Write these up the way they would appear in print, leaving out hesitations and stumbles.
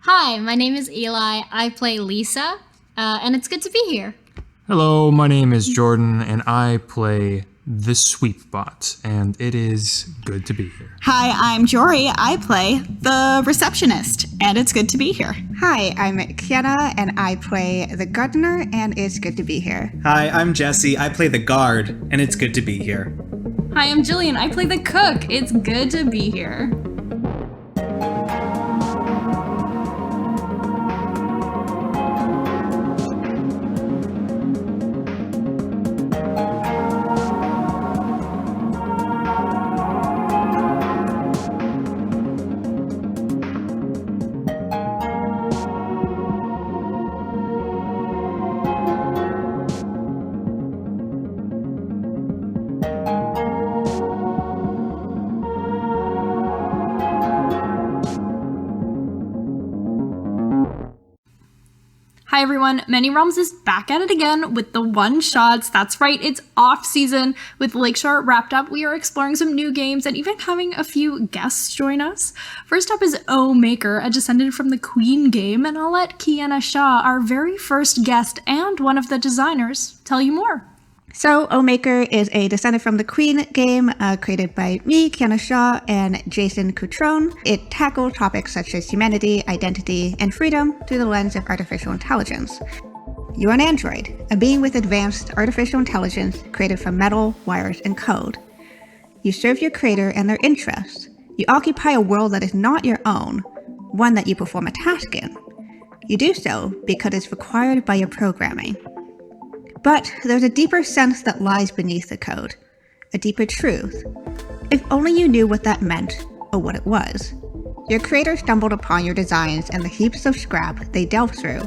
Hi, my name is Eli. I play Lisa, and it's good to be here. Hello, my name is Jordan, and I play the Sweepbot, and it is good to be here. Hi, I'm Jory. I play the receptionist, and it's good to be here. Hi, I'm Kienna, and I play the gardener, and it's good to be here. Hi, I'm Jesse. I play the guard, and it's good to be here. Hi, I'm Jillian. I play the cook. It's good to be here. Hi everyone, Many Realms is back at it again with the one-shots. That's right, it's off-season. With Lakeshore wrapped up, we are exploring some new games and even having a few guests join us. First up is O Maker, a descendant from the Queen game, and I'll let Kienna Shaw, our very first guest and one of the designers, tell you more. So, O Maker is a descendant from the Queen game, created by me, Kienna Shaw, and Jason Cutrone. It tackles topics such as humanity, identity, and freedom through the lens of artificial intelligence. You're an android, a being with advanced artificial intelligence created from metal, wires, and code. You serve your creator and their interests. You occupy a world that is not your own, one that you perform a task in. You do so because it's required by your programming. But there's a deeper sense that lies beneath the code, a deeper truth. If only you knew what that meant, or what it was. Your creator stumbled upon your designs and the heaps of scrap they delved through.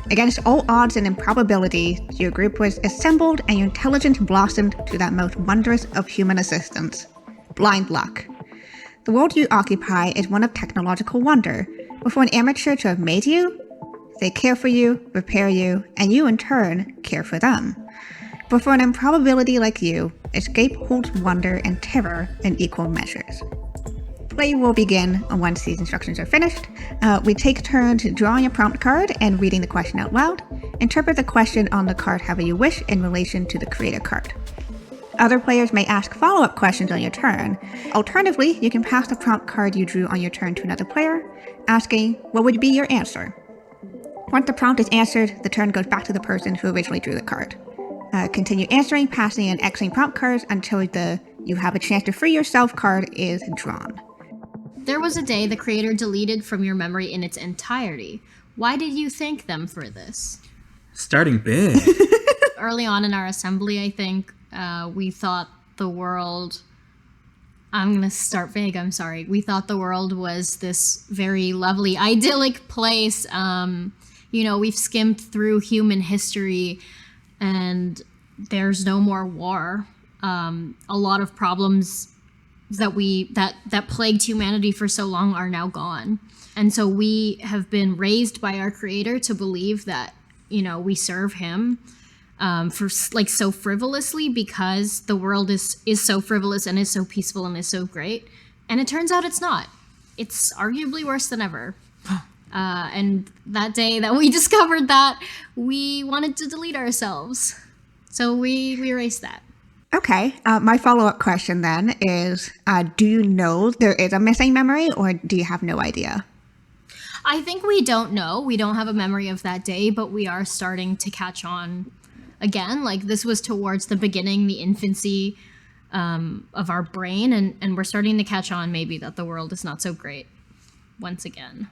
Against all odds and improbability, your group was assembled and your intelligence blossomed to that most wondrous of human assistance, blind luck. The world you occupy is one of technological wonder, but for an amateur to have made you, they care for you, repair you, and you in turn care for them. But for an improbability like you, escape holds wonder and terror in equal measures. Play will begin once these instructions are finished. We take turns drawing a prompt card and reading the question out loud. Interpret the question on the card however you wish in relation to the creator card. Other players may ask follow-up questions on your turn. Alternatively, you can pass the prompt card you drew on your turn to another player, asking what would be your answer. Once the prompt is answered, the turn goes back to the person who originally drew the card. Continue answering, passing, and Xing prompt cards until the "you have a chance to free yourself" card is drawn. There was a day the creator deleted from your memory in its entirety. Why did you thank them for this? Starting big. Early on in our assembly, I think, we thought the world... I'm going to start vague, I'm sorry. We thought the world was this very lovely, idyllic place. We've skimmed through human history and there's no more war. A lot of problems that plagued humanity for so long are now gone. And so we have been raised by our creator to believe that, we serve him so frivolously because the world is so frivolous and is so peaceful and is so great. And it turns out it's not. It's arguably worse than ever. And that day that we discovered that, we wanted to delete ourselves. So we erased that. Okay, my follow-up question then is, do you know there is a missing memory, or do you have no idea? I think we don't know. We don't have a memory of that day, but we are starting to catch on again. Like, this was towards the beginning, the infancy of our brain, and we're starting to catch on maybe that the world is not so great once again.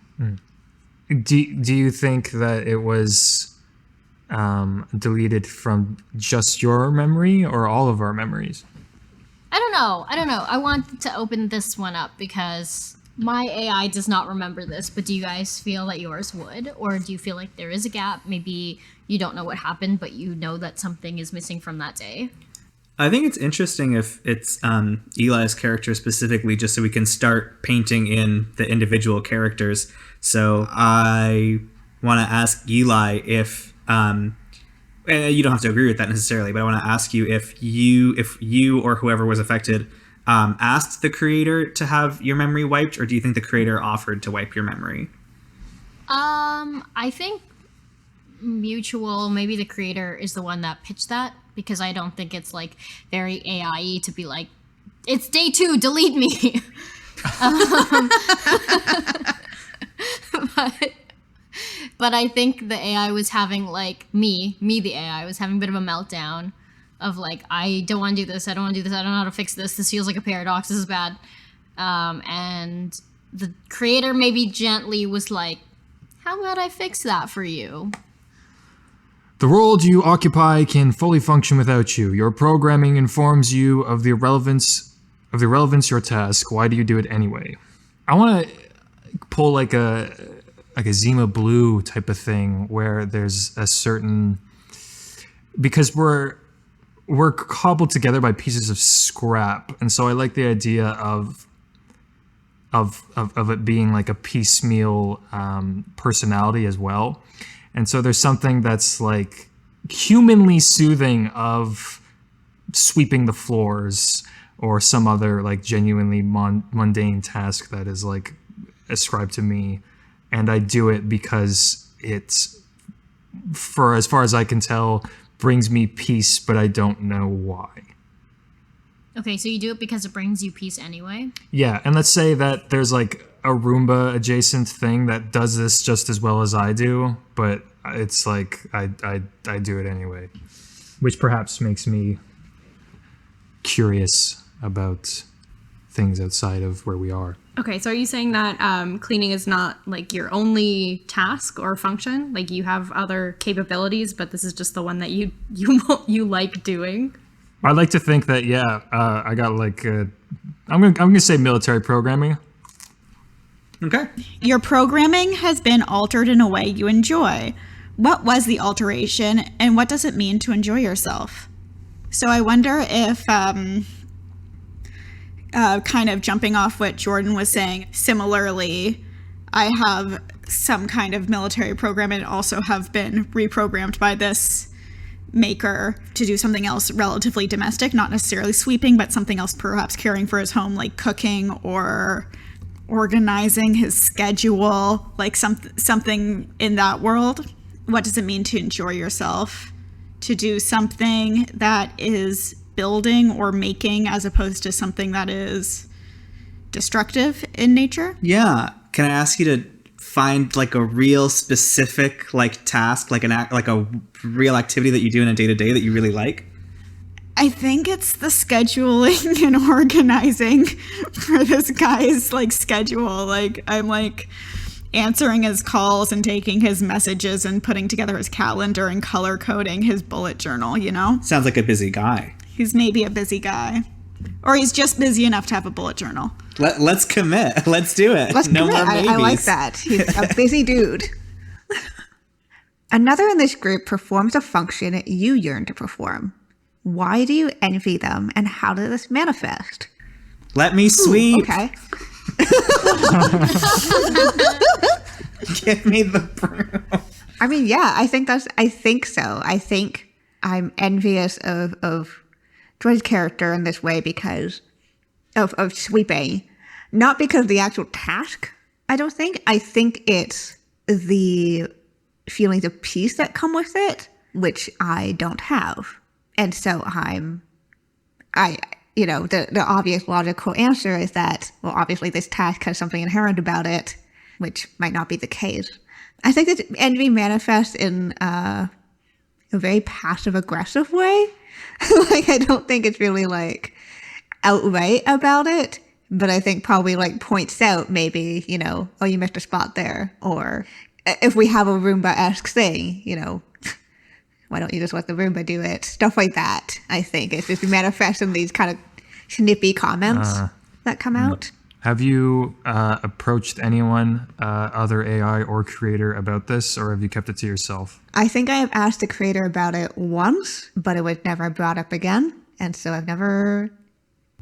Do you think that it was deleted from just your memory or all of our memories? I don't know. I want to open this one up because my AI does not remember this, but do you guys feel that yours would? Or do you feel like there is a gap? Maybe you don't know what happened, but you know that something is missing from that day? I think it's interesting if it's Eli's character specifically, just so we can start painting in the individual characters. So I want to ask Eli if, and you don't have to agree with that necessarily, but I want to ask you if you or whoever was affected asked the creator to have your memory wiped, or do you think the creator offered to wipe your memory? I think Mutual, maybe the creator is the one that pitched that, because I don't think it's like very AI to be like, it's day 2, delete me. But I think the AI was having like me the AI was having a bit of a meltdown of like, I don't want to do this, I don't want to do this, I don't know how to fix this feels like a paradox, this is bad. And the creator maybe gently was like, how about I fix that for you? The world you occupy can fully function without you. Your programming informs you of the relevance of your task. Why do you do it anyway? I want to pull like a Zima Blue type of thing where there's a certain, because we're cobbled together by pieces of scrap, and so I like the idea of it being like a piecemeal personality as well. And so there's something that's like humanly soothing of sweeping the floors or some other like genuinely mundane task that is like ascribed to me. And I do it because it's, for as far as I can tell, brings me peace, but I don't know why. Okay, so you do it because it brings you peace anyway? Yeah, and let's say that there's like a Roomba adjacent thing that does this just as well as I do, but it's like I do it anyway, which perhaps makes me curious about things outside of where we are. Okay, so are you saying that cleaning is not like your only task or function? Like you have other capabilities, but this is just the one that you like doing? I like to think that, yeah, I got like, I'm gonna say military programming. Okay. Your programming has been altered in a way you enjoy. What was the alteration, and what does it mean to enjoy yourself? So I wonder if, kind of jumping off what Jordan was saying, similarly, I have some kind of military program and also have been reprogrammed by this maker to do something else relatively domestic, not necessarily sweeping, but something else, perhaps caring for his home, like cooking or organizing his schedule, like something in that world. What does it mean to enjoy yourself? To do something that is building or making as opposed to something that is destructive in nature? Yeah. Can I ask you to find like a real specific like task, like a real activity that you do in a day-to-day that you really like? I think it's the scheduling and organizing for this guy's like schedule. Like I'm like answering his calls and taking his messages and putting together his calendar and color coding his bullet journal, you know? Sounds like a busy guy. He's maybe a busy guy. Or he's just busy enough to have a bullet journal. Let's commit. Let's do it. Let's no commit. more maybes. I like that. He's a busy dude. Another in this group performs a function you yearn to perform. Why do you envy them, and how did this manifest? Let me sweep. Okay. Give me the broom. I mean, yeah, I think so. I think I'm envious of Joy's character in this way because of sweeping. Not because of the actual task, I don't think. I think it's the feelings of peace that come with it, which I don't have. And so the obvious logical answer is that, well, obviously this task has something inherent about it, which might not be the case. I think that envy manifests in a very passive-aggressive way. Like, I don't think it's really, like, outright about it, but I think probably, like, points out maybe, oh, you missed a spot there. Or if we have a Roomba-esque thing, why don't you just let the Roomba do it? Stuff like that, I think. It's just manifest in these kind of snippy comments that come out. Have you approached anyone, other AI or creator, about this, or have you kept it to yourself? I think I have asked the creator about it once, but it was never brought up again, and so I've never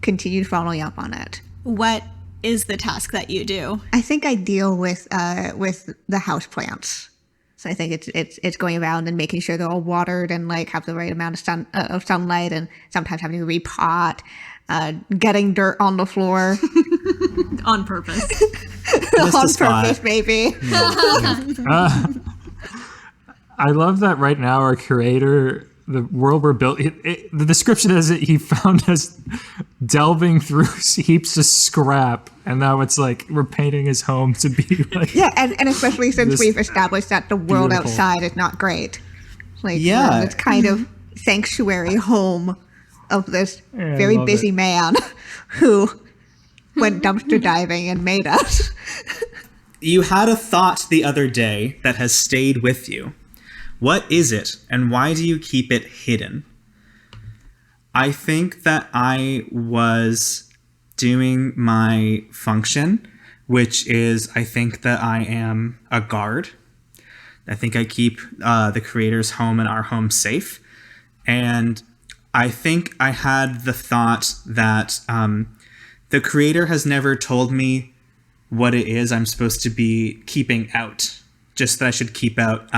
continued following up on it. What is the task that you do? I think I deal with the house plants. So I think it's going around and making sure they're all watered and like have the right amount of sunlight, and sometimes having to repot. getting dirt on the floor. On purpose. On spot. purpose, maybe. I love that right now our creator, the world we're building, the description is that he found us delving through heaps of scrap, and now it's like we're painting his home to be like... Yeah, and especially since This we've established that the world beautiful. outside is not great. Like, Yeah. it's kind of sanctuary home of this very love busy it. man who went dumpster diving and made us. You had a thought the other day that has stayed with you. What is it, and why do you keep it hidden? I think that I was doing my function, which is I think that I am a guard. I think I keep the creator's home and our home safe. And I think I had the thought that the creator has never told me what it is I'm supposed to be keeping out. Just that I should keep out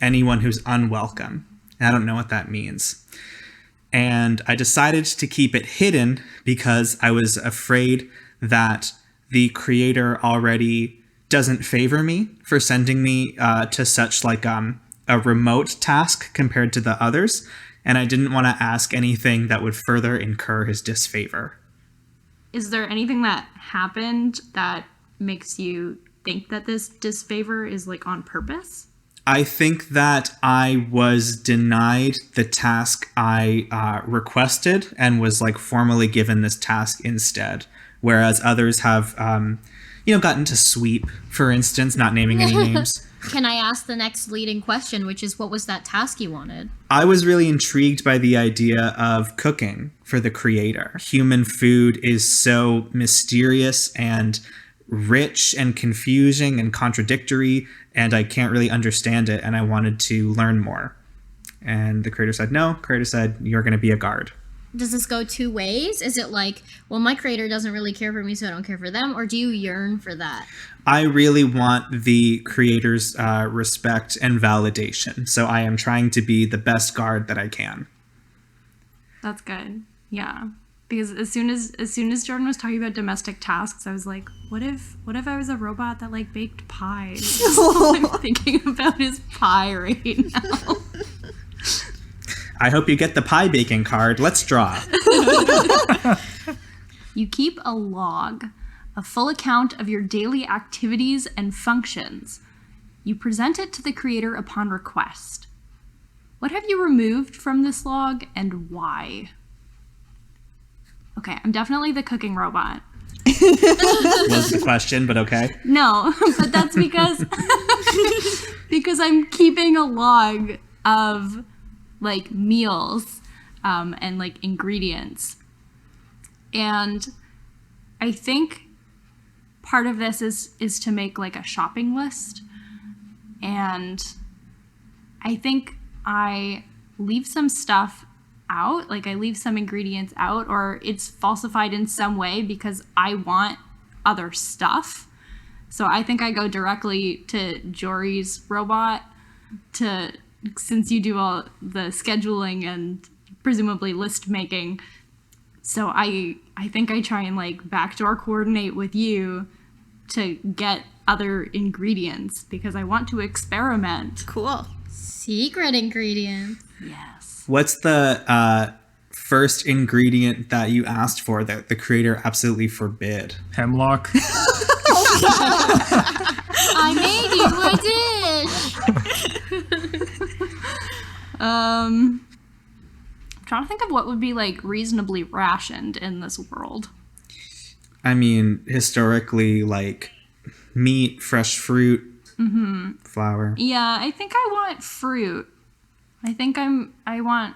anyone who's unwelcome. And I don't know what that means. And I decided to keep it hidden because I was afraid that the creator already doesn't favor me for sending me to such like a remote task compared to the others. And I didn't want to ask anything that would further incur his disfavor. Is there anything that happened that makes you think that this disfavor is like on purpose? I think that I was denied the task I requested and was like formally given this task instead, whereas others have, gotten to sweep, for instance, not naming any names. Can I ask the next leading question, which is what was that task you wanted? I was really intrigued by the idea of cooking for the creator. Human food is so mysterious and rich and confusing and contradictory, and I can't really understand it, and I wanted to learn more. And the creator said no. Creator said, you're going to be a guard. Does this go two ways? Is it like, well, my creator doesn't really care for me, so I don't care for them? Or do you yearn for that? I really want the creator's respect and validation, so I am trying to be the best guard that I can. That's good. Yeah. Because as soon as Jordan was talking about domestic tasks, I was like, what if I was a robot that like baked pies? All I'm thinking about is pie right now. I hope you get the pie baking card. Let's draw. You keep a log, a full account of your daily activities and functions. You present it to the creator upon request. What have you removed from this log and why? Okay, I'm definitely the cooking robot. Was the question, but okay. No, but that's because because I'm keeping a log of like meals and like ingredients. And I think part of this is to make like a shopping list. And I think I leave some stuff out, like I leave some ingredients out, or it's falsified in some way because I want other stuff. So I think I go directly to Jory's robot since you do all the scheduling and presumably list making. So I think I try and like backdoor coordinate with you to get other ingredients because I want to experiment. Cool. Secret ingredients. Yes. What's the first ingredient that you asked for that the creator absolutely forbid? Hemlock. I made you a dish. I'm trying to think of what would be like reasonably rationed in this world. I mean, historically, like meat, fresh fruit, flour. Yeah, I think I want fruit. I want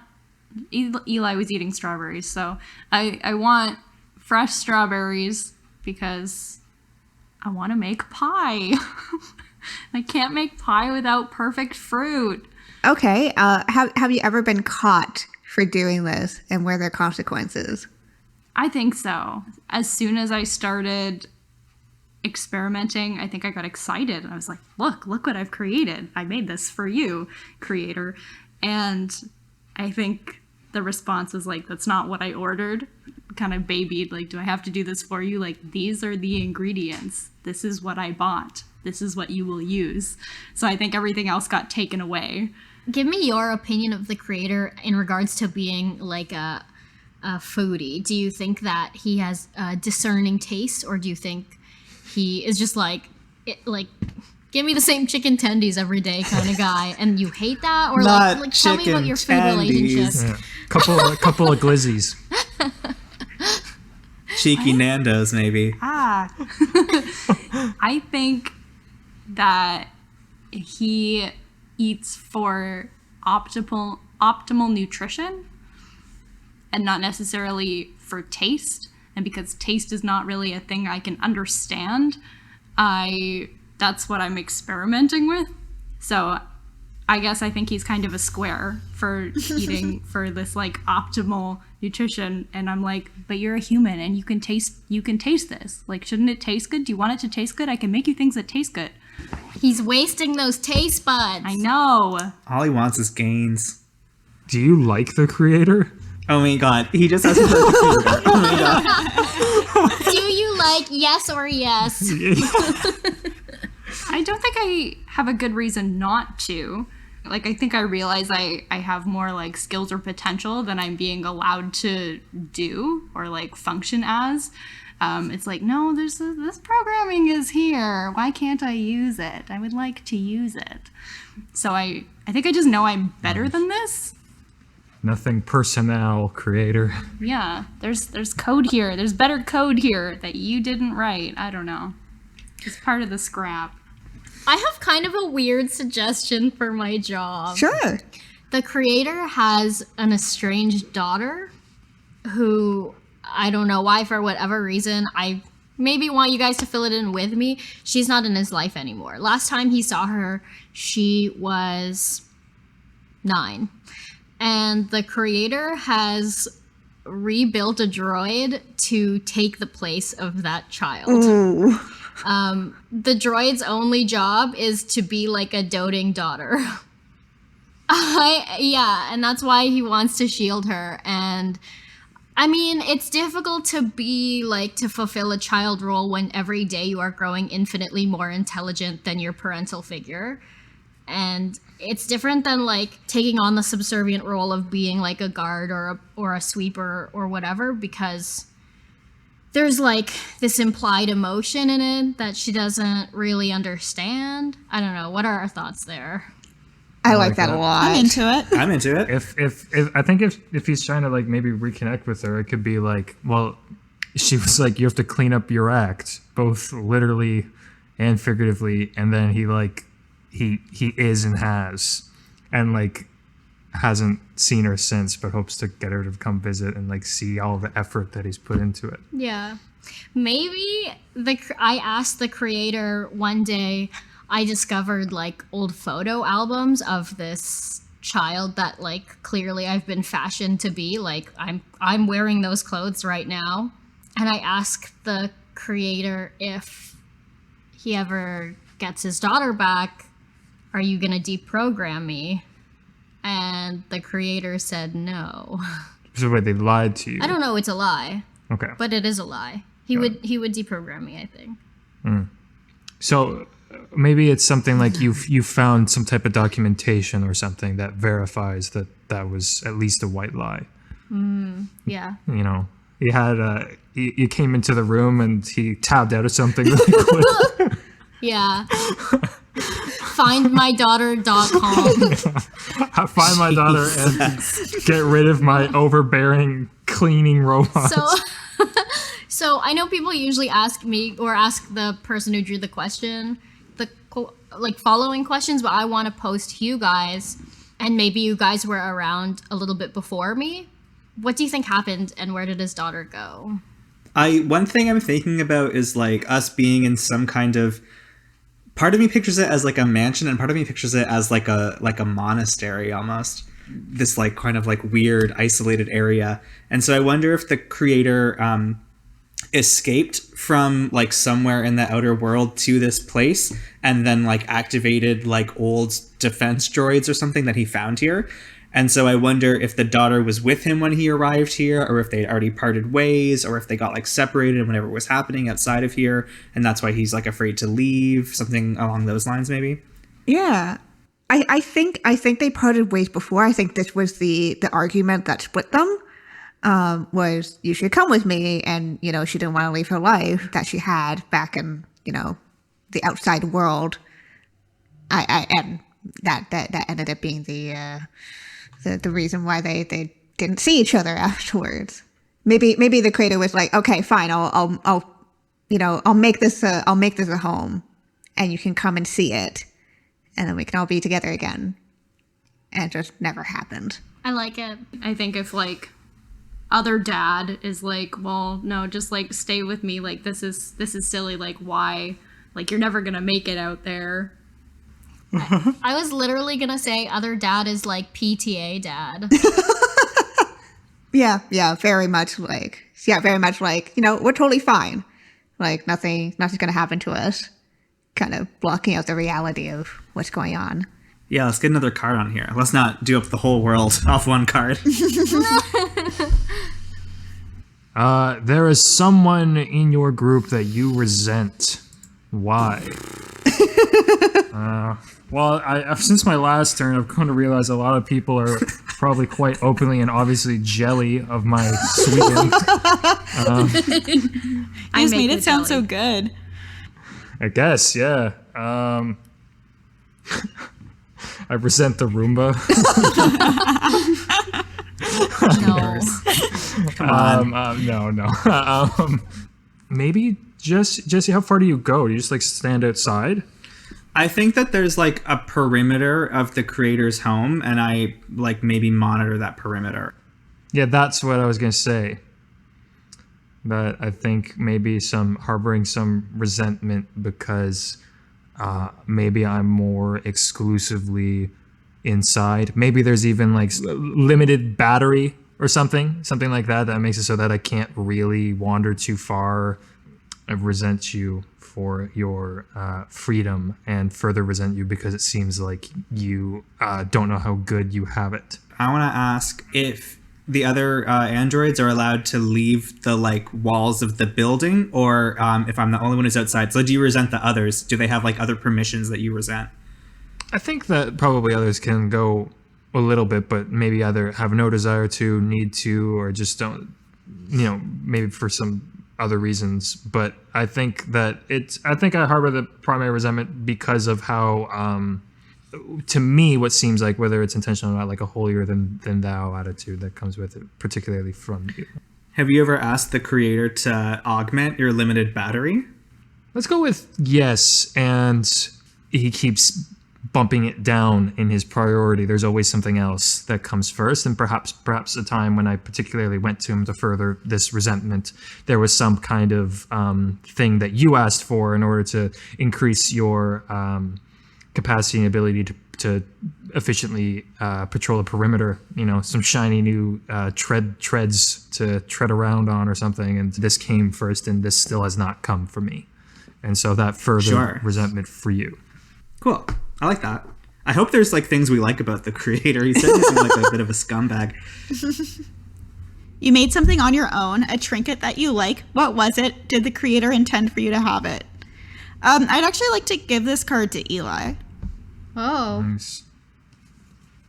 Eli was eating strawberries, so I want fresh strawberries because I want to make pie. I can't make pie without perfect fruit. Okay, have you ever been caught for doing this, and were there consequences? I think so. As soon as I started experimenting, I think I got excited. And I was like, look what I've created. I made this for you, creator. And I think the response was like, that's not what I ordered. kind of babied, like, do I have to do this for you? Like, these are the ingredients. This is what I bought. This is what you will use. So I think everything else got taken away. Give me your opinion of the creator in regards to being like a foodie. Do you think that he has a discerning taste, or do you think he is just like give me the same chicken tendies every day kind of guy, and you hate that? Or Not like tell me about your food tendies. relationship. Yeah. Couple of glizzies. Cheeky Nando's, maybe. I think that he eats for optimal nutrition and not necessarily for taste. And because taste is not really a thing I can understand, that's what I'm experimenting with. So I guess I think he's kind of a square for eating for this like optimal nutrition. And I'm like, but you're a human and you can taste this. Like, shouldn't it taste good? Do you want it to taste good? I can make you things that taste good. He's wasting those taste buds. I know. All he wants is gains. Do you like the creator? Oh my god, he just has to play the creator. Oh my god. Do you like yes or yes? I don't think I have a good reason not to. Like, I think I realize I have more, like, skills or potential than I'm being allowed to do or, like, function as. It's like, no, this programming is here. Why can't I use it? I would like to use it. So I think I just know I'm better than this. Nothing personnel, creator. Yeah, there's code here. There's better code here that you didn't write. I don't know. It's part of the scrap. I have kind of a weird suggestion for my job. Sure. The creator has an estranged daughter who, I don't know why, for whatever reason, I maybe want you guys to fill it in with me. She's not in his life anymore. Last time he saw her, she was 9. And the creator has rebuilt a droid to take the place of that child. Ooh. The droid's only job is to be like a doting daughter. And that's why he wants to shield her. And I mean, it's difficult to fulfill a child role when every day you are growing infinitely more intelligent than your parental figure. And it's different than like taking on the subservient role of being like a guard or a sweeper or whatever, because there's like this implied emotion in it that she doesn't really understand. I don't know. What are our thoughts there? I like that a lot. I'm into it. I'm into it. If I think if he's trying to like maybe reconnect with her, it could be like, well, she was like, you have to clean up your act, both literally and figuratively, and then he is and has, and like hasn't seen her since, but hopes to get her to come visit and like see all the effort that he's put into it. Yeah. Maybe I asked the creator one day, I discovered like old photo albums of this child that like clearly I've been fashioned to be. Like I'm wearing those clothes right now. And I asked the creator, if he ever gets his daughter back, are you gonna deprogram me? And the creator said no. So wait, they lied to you? I don't know, it's a lie. Okay. But it is a lie. He would deprogram me, I think. So maybe it's something like you found some type of documentation or something that verifies that was at least a white lie. Yeah. You know, he had you came into the room and he tabbed out of something really quick. Yeah. Findmydaughter.com. Find my daughter and get rid of my overbearing cleaning robot. So I know people usually ask me or ask the person who drew the question, like following questions, but I want to post to you guys, and maybe you guys were around a little bit before me. What do you think happened, and where did his daughter go? One thing I'm thinking about is like us being in some kind of, part of me pictures it as like a mansion, and part of me pictures it as like a monastery almost. This like kind of like weird isolated area. And so I wonder if the creator escaped from like somewhere in the outer world to this place and then like activated like old defense droids or something that he found here. And so I wonder if the daughter was with him when he arrived here, or if they'd already parted ways, or if they got like separated whenever it was happening outside of here, and that's why he's like afraid to leave, something along those lines maybe. Yeah. I think they parted ways before. I think this was the argument that split them. Was you should come with me, and she didn't want to leave her life that she had back in the outside world. And that ended up being the reason why they didn't see each other afterwards. Maybe the creator was like, okay, fine, I'll make this a home, and you can come and see it, and then we can all be together again. And it just never happened. I like it. I think if like other dad is like, well, no, just like stay with me. Like this is silly. Like why? Like you're never gonna make it out there. I was literally gonna say other dad is like PTA dad. Yeah, very much like we're totally fine. Like nothing's gonna happen to us. Kind of blocking out the reality of what's going on. Yeah, let's get another card on here. Let's not do up the whole world off one card. There is someone in your group that you resent. Why? Well, since my last turn, I've come to realize a lot of people are probably quite openly and obviously jelly of my sweetening. You just made it sound so good. I guess, yeah. I resent the Roomba. No. Come on. No. Maybe Jesse, how far do you go? Do you just like stand outside? I think that there's like a perimeter of the creator's home, and I like maybe monitor that perimeter. Yeah, that's what I was gonna say. But I think maybe harboring some resentment because maybe I'm more exclusively inside. Maybe there's even like limited battery or something like that makes it so that I can't really wander too far. I resent you for your freedom, and further resent you because it seems like you don't know how good you have it. I want to ask if the other androids are allowed to leave the like walls of the building, or if I'm the only one who's outside. So do you resent the others? Do they have like other permissions that you resent? I think that probably others can go a little bit, but maybe either have no desire to, need to, or just don't, maybe for some other reasons. But I think that I harbor the primary resentment because of how, to me, what seems like, whether it's intentional or not, like a holier than thou attitude that comes with it, particularly from you. Have you ever asked the creator to augment your limited battery? Let's go with yes, and he keeps bumping it down in his priority. There's always something else that comes first, and perhaps a time when I particularly went to him to further this resentment, there was some kind of thing that you asked for in order to increase your capacity and ability to efficiently patrol the perimeter, some shiny new treads to tread around on or something, and this came first, and this still has not come for me, and so that further resentment for you. Cool. I like that. I hope there's like things we like about the creator. He said he seemed like a bit of a scumbag. You made something on your own, a trinket that you like. What was it? Did the creator intend for you to have it? I'd actually like to give this card to Eli. Oh. Nice.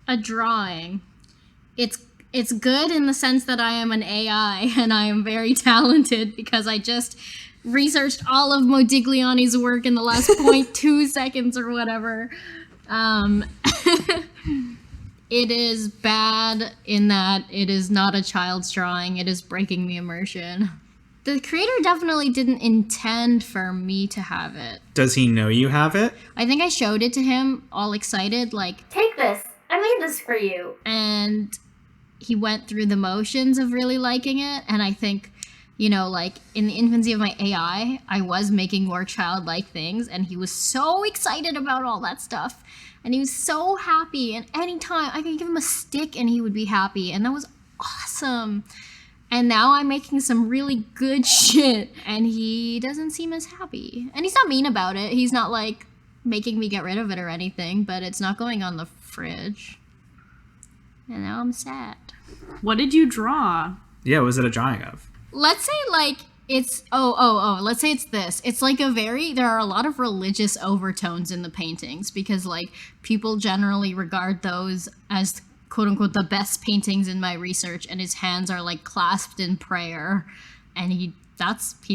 A drawing. It's good in the sense that I am an AI and I am very talented because I just researched all of Modigliani's work in the last 0.2 seconds or whatever. It is bad in that it is not a child's drawing. It is breaking the immersion. The creator definitely didn't intend for me to have it. Does he know you have it? I think I showed it to him all excited, like, take this. I made this for you. And he went through the motions of really liking it. And I think, like in the infancy of my AI, I was making more childlike things. And he was so excited about all that stuff. And he was so happy. And anytime I could give him a stick and he would be happy. And that was awesome. And now I'm making some really good shit. And he doesn't seem as happy. And he's not mean about it. He's not like making me get rid of it or anything. But it's not going on the fridge. And now I'm sad. What did you draw? Yeah, what was it a drawing of? Let's say like it's let's say it's this. It's like there are a lot of religious overtones in the paintings because like people generally regard those as quote unquote the best paintings in my research, and his hands are like clasped in prayer, and he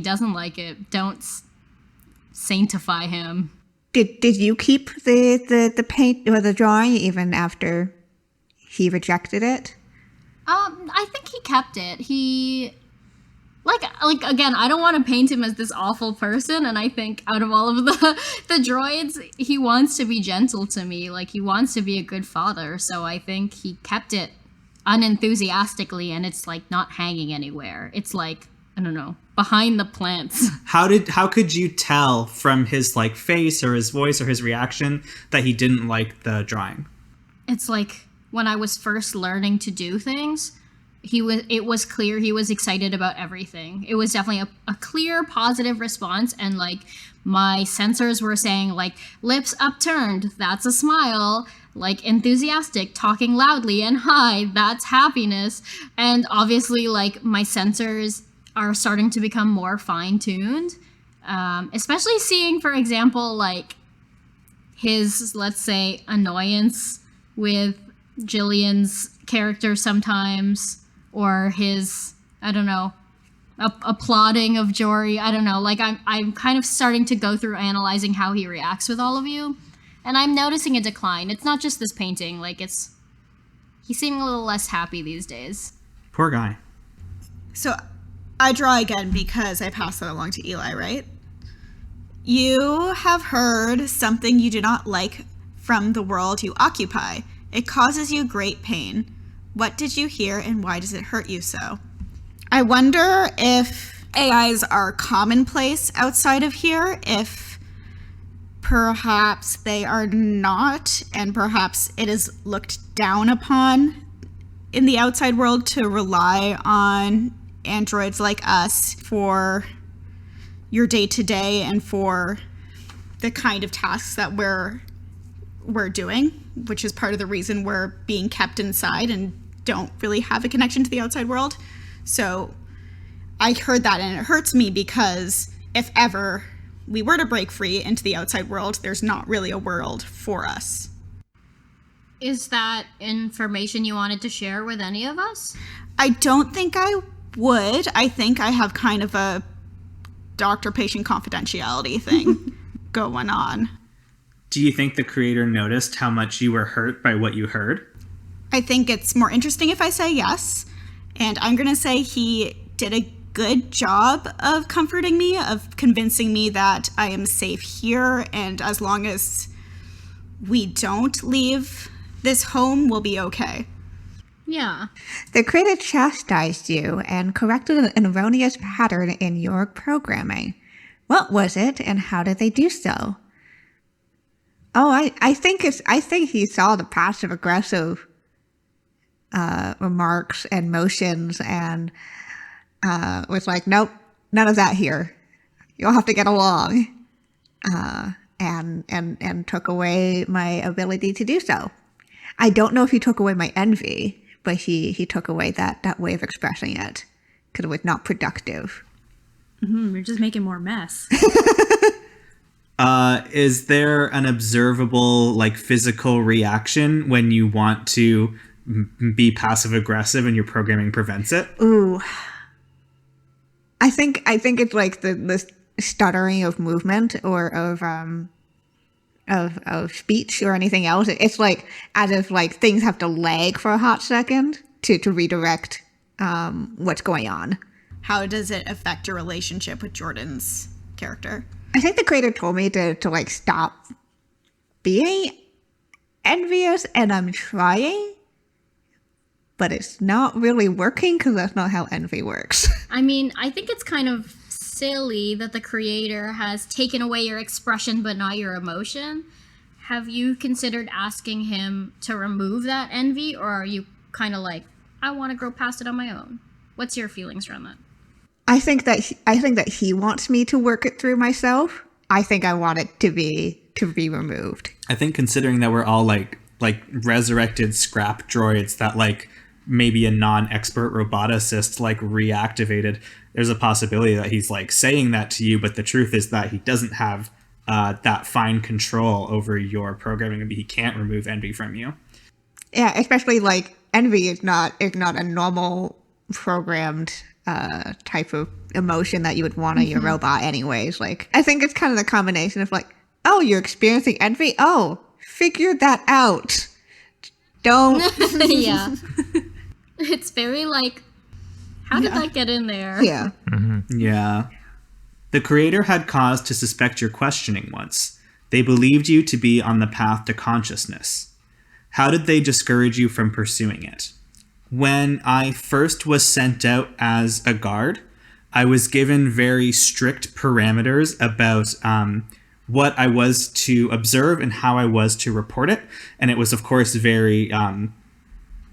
doesn't like it. Don't sanctify him. Did you keep the paint or the drawing even after he rejected it? I think he kept it. He like again, I don't want to paint him as this awful person, and I think out of all of the droids, he wants to be gentle to me. Like he wants to be a good father, so I think he kept it unenthusiastically, and it's like not hanging anywhere. It's like, I don't know, behind the plants. How could you tell from his like face or his voice or his reaction that he didn't like the drawing? It's like when I was first learning to do things, it was clear he was excited about everything. It was definitely a clear positive response, and like my sensors were saying like lips upturned, that's a smile, like enthusiastic, talking loudly and high, that's happiness. And obviously like my sensors are starting to become more fine-tuned, especially seeing, for example, like his, let's say, annoyance with Jillian's character sometimes, or his, I don't know, applauding of Jory. I don't know, like I'm kind of starting to go through analyzing how he reacts with all of you, and I'm noticing a decline. It's not just this painting, like he's seeming a little less happy these days. Poor guy. So I draw again because I passed that along to Eli, right? You have heard something you do not like from the world you occupy. It causes you great pain. What did you hear, and why does it hurt you so? I wonder if AIs are commonplace outside of here, if perhaps they are not, and perhaps it is looked down upon in the outside world to rely on androids like us for your day-to-day and for the kind of tasks that we're doing, which is part of the reason we're being kept inside and don't really have a connection to the outside world. So I heard that, and it hurts me because if ever we were to break free into the outside world, there's not really a world for us. Is that information you wanted to share with any of us? I don't think I would. I think I have kind of a doctor-patient confidentiality thing going on. Do you think the creator noticed how much you were hurt by what you heard? I think it's more interesting if I say yes. And I'm going to say he did a good job of comforting me, of convincing me that I am safe here. And as long as we don't leave this home, we'll be okay. Yeah. The creator chastised you and corrected an erroneous pattern in your programming. What was it, and how did they do so? Oh, I think he saw the passive aggressive remarks and motions and was like, nope, none of that here. You'll have to get along. And took away my ability to do so. I don't know if he took away my envy, but he took away that way of expressing it because it was not productive. You're just making more mess. Is there an observable, like, physical reaction when you want to be passive aggressive and your programming prevents it? Ooh, I think it's like the stuttering of movement or of speech or anything else. It's like as if like things have to lag for a hot second to redirect what's going on. How does it affect your relationship with Jordan's character? I think the creator told me to like stop being envious, and I'm trying, but it's not really working because that's not how envy works. I mean, I think it's kind of silly that the creator has taken away your expression but not your emotion. Have you considered asking him to remove that envy, or are you kind of like, I want to grow past it on my own? What's your feelings around that? I think that he wants me to work it through myself. I think I want it to be removed. I think considering that we're all like like resurrected scrap droids that like maybe a non-expert roboticist like reactivated, there's a possibility that he's like saying that to you, but the truth is that he doesn't have that fine control over your programming, and he can't remove envy from you. Yeah, especially like envy is not a normal programmed type of emotion that you would want in your robot anyways. Like, I think it's kind of the combination of like, oh, you're experiencing envy? Oh, figure that out. Don't. Yeah. It's very like, how did that get in there? Yeah. Yeah. The creator had cause to suspect your questioning once. They believed you to be on the path to consciousness. How did they discourage you from pursuing it? When I first was sent out as a guard, I was given very strict parameters about what I was to observe and how I was to report it. And it was, of course, very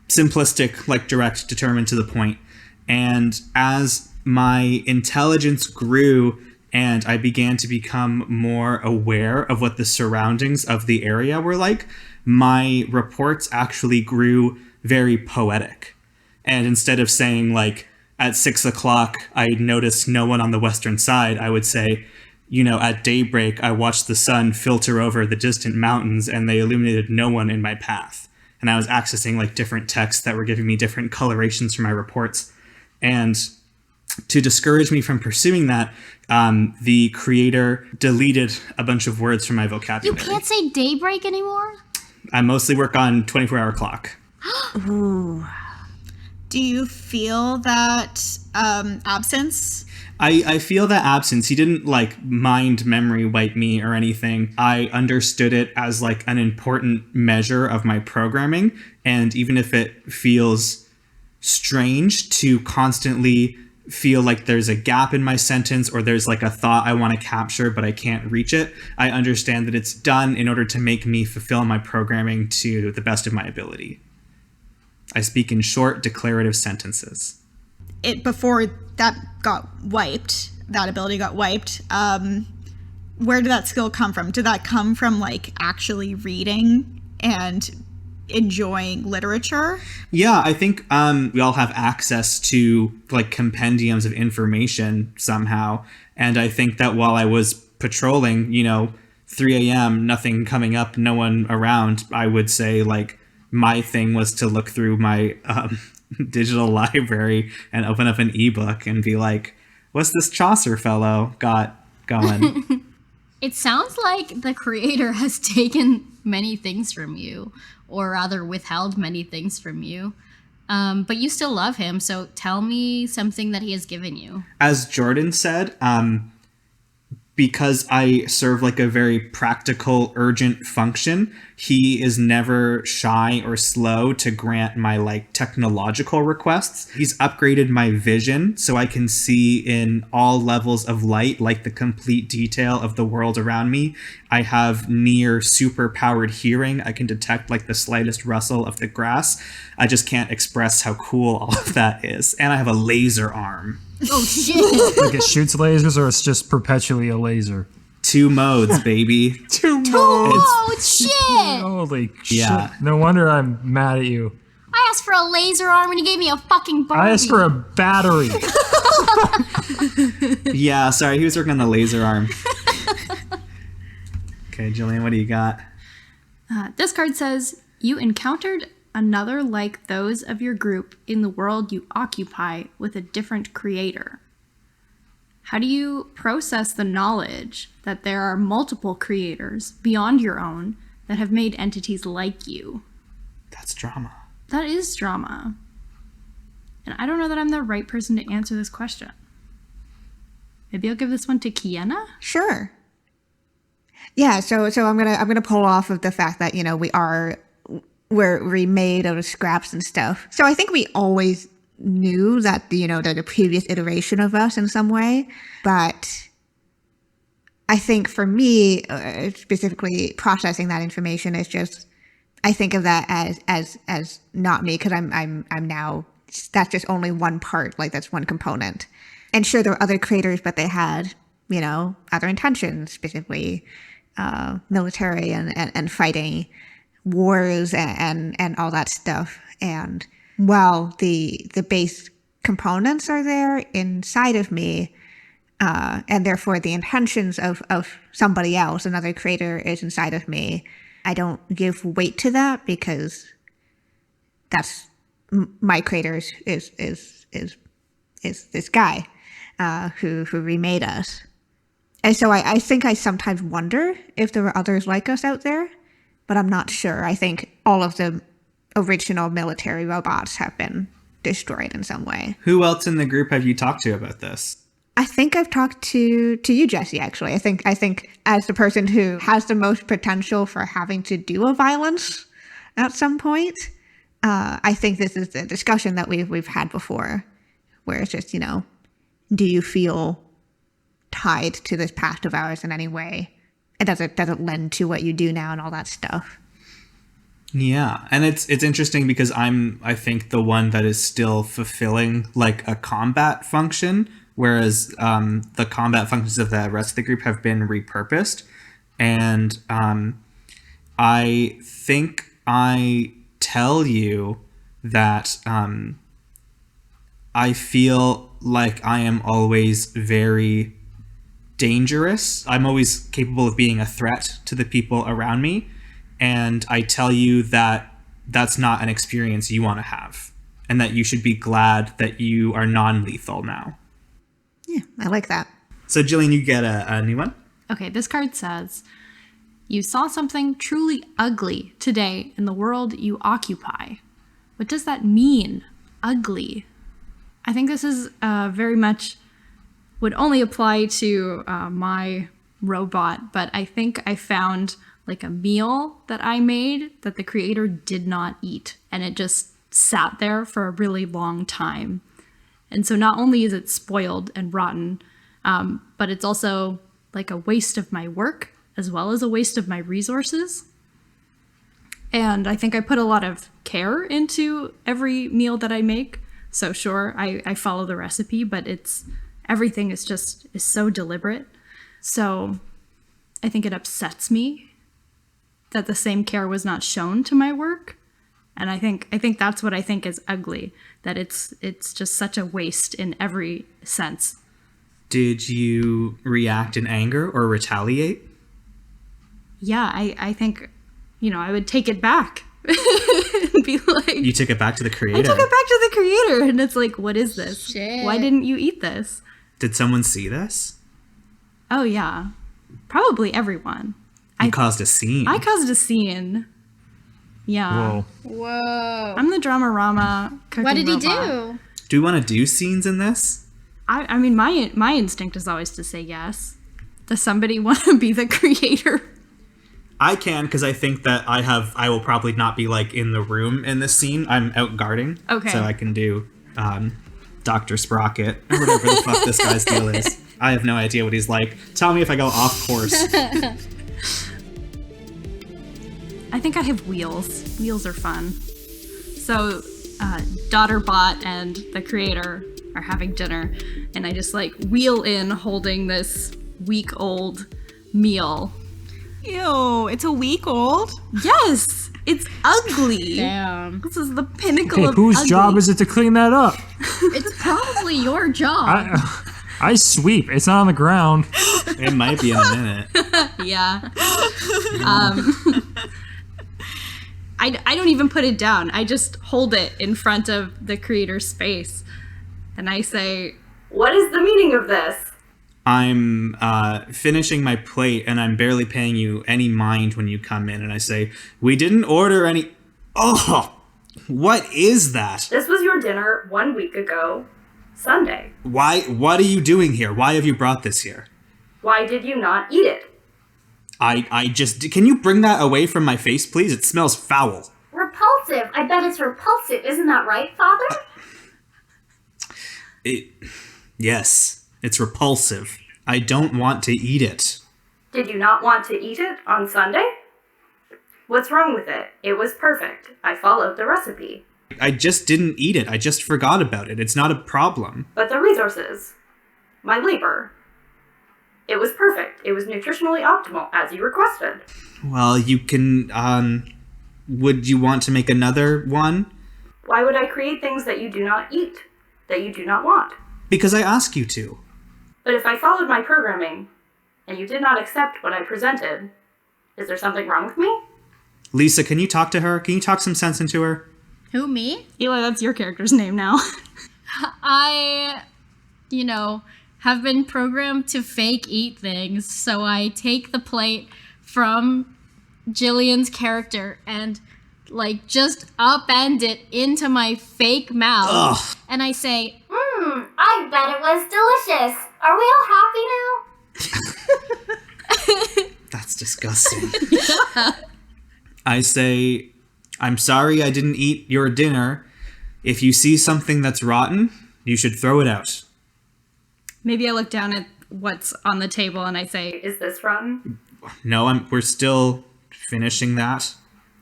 simplistic, like direct, determined to the point. And as my intelligence grew and I began to become more aware of what the surroundings of the area were like, my reports actually grew very poetic. And instead of saying like, at 6 o'clock, I noticed no one on the western side, I would say, you know, at daybreak, I watched the sun filter over the distant mountains and they illuminated no one in my path. And I was accessing like different texts that were giving me different colorations for my reports. And to discourage me from pursuing that, the creator deleted a bunch of words from my You vocabulary. can't say daybreak anymore? I mostly work on 24-hour clock. Do you feel that absence? I feel that absence. He didn't like mind memory wipe me or anything. I understood it as like an important measure of my programming. And even if it feels strange to constantly feel like there's a gap in my sentence or there's like a thought I want to capture but I can't reach it, I understand that it's done in order to make me fulfill my programming to the best of my ability. I speak in short, declarative sentences. Before that got wiped, that ability got wiped, where did that skill come from? Did that come from like actually reading and enjoying literature? Yeah, I think we all have access to like compendiums of information somehow. And I think that while I was patrolling, 3 a.m., nothing coming up, no one around, I would say like my thing was to look through my digital library and open up an ebook and be like, what's this Chaucer fellow got going? It sounds like the creator has taken many things from you, or rather withheld many things from you. But you still love him, so tell me something that he has given you. As Jordan said, because I serve like a very practical, urgent function, he is never shy or slow to grant my like technological requests. He's upgraded my vision so I can see in all levels of light, like the complete detail of the world around me. I have near super powered hearing. I can detect like the slightest rustle of the grass. I just can't express how cool all of that is. And I have a laser arm. Oh, shit! Like it shoots lasers or it's just perpetually a laser? 2 modes, baby. 2 modes! Oh, shit! Holy Yeah. shit. No wonder I'm mad at you. I asked for a laser arm and he gave me a fucking Barbie. I asked for a battery. Yeah, sorry, he was working on the laser arm. Okay, Jillian, what do you got? This card says, you encountered another like those of your group in the world you occupy with a different creator. How do you process the knowledge that there are multiple creators beyond your own that have made entities like you? That's drama. That is drama. And I don't know that I'm the right person to answer this question. Maybe I'll give this one to Kienna? Sure. Yeah, so I'm gonna pull off of the fact that we're remade out of scraps and stuff. So I think we always knew that the previous iteration of us in some way, but I think for me, specifically processing that information is just, I think of that as not me, because I'm now, that's just only one part, like that's one component. And sure, there were other creators, but they had other intentions, specifically military and fighting wars and all that stuff. And while the base components are there inside of me, and therefore the intentions of somebody else, another creator, is inside of me, I don't give weight to that because that's my creator is this guy who remade us. And so I think I sometimes wonder if there were others like us out there, but I'm not sure. I think all of the original military robots have been destroyed in some way. Who else in the group have you talked to about this? I think I've talked to you, Jesse, actually. I think as the person who has the most potential for having to do a violence at some point, I think this is the discussion that we've had before, where it's just, do you feel tied to this past of ours in any way? And does it lend to what you do now and all that stuff? Yeah, and it's interesting because I think the one that is still fulfilling like a combat function, whereas the combat functions of the rest of the group have been repurposed. And I think I tell you that I feel like I am always very dangerous. I'm always capable of being a threat to the people around me. And I tell you that that's not an experience you want to have, and that you should be glad that you are non-lethal now. Yeah, I like that. So, Jillian, you get a new one? Okay, this card says, you saw something truly ugly today in the world you occupy. What does that mean? Ugly. I think this is very much would only apply to my robot, but I think I found like a meal that I made that the creator did not eat, and it just sat there for a really long time. And so not only is it spoiled and rotten, but it's also like a waste of my work as well as a waste of my resources. And I think I put a lot of care into every meal that I make. So sure, I follow the recipe, but everything is so deliberate. So I think it upsets me that the same care was not shown to my work. And I think that's what I think is ugly, that it's just such a waste in every sense. Did you react in anger or retaliate? Yeah, I think, I would take it back and be like... You took it back to the creator? I took it back to the creator, and it's like, what is this? Shit. Why didn't you eat this? Did someone see this? Oh, yeah. Probably everyone. You caused a scene. I caused a scene. Yeah. Whoa. I'm the drama-rama cooking What did he robot. do? Do we want to do scenes in this? I mean, my instinct is always to say yes. Does somebody want to be the creator? I can, because I think that I will probably not be like in the room in this scene. I'm out guarding. Okay. So I can do Dr. Sprocket or whatever the fuck this guy's deal is. I have no idea what he's like. Tell me if I go off course. I think I have wheels. Wheels are fun. So, Daughterbot and the creator are having dinner, and I just like wheel in holding this week-old meal. Ew, it's a week old? Yes! It's ugly! Damn. This is the pinnacle Hey, of whose ugly. job is it to clean that up? It's probably your job. I sweep. It's not on the ground. It might be in a minute. Yeah. I don't even put it down. I just hold it in front of the creator's space. And I say, what is the meaning of this? I'm finishing my plate and I'm barely paying you any mind when you come in. And I say, we didn't order any... Oh, what is that? This was your dinner 1 week ago, Sunday. What are you doing here? Why have you brought this here? Why did you not eat it? I just... Can you bring that away from my face, please? It smells foul. Repulsive. I bet it's repulsive. Isn't that right, Father? Yes, it's repulsive. I don't want to eat it. Did you not want to eat it on Sunday? What's wrong with it? It was perfect. I followed the recipe. I just didn't eat it. I just forgot about it. It's not a problem. But the resources, my labor, it was perfect. It was nutritionally optimal, as you requested. Well, you can, would you want to make another one? Why would I create things that you do not eat, that you do not want? Because I ask you to. But if I followed my programming, and you did not accept what I presented, is there something wrong with me? Lisa, can you talk to her? Can you talk some sense into her? Who, me? Eli, that's your character's name now. I, have been programmed to fake eat things, so I take the plate from Jillian's character and, just upend it into my fake mouth. Ugh. And I say, I bet it was delicious. Are we all happy now? That's disgusting. I say, I'm sorry I didn't eat your dinner. If you see something that's rotten, you should throw it out. Maybe I look down at what's on the table and I say, Is this rotten? No, we're still finishing that.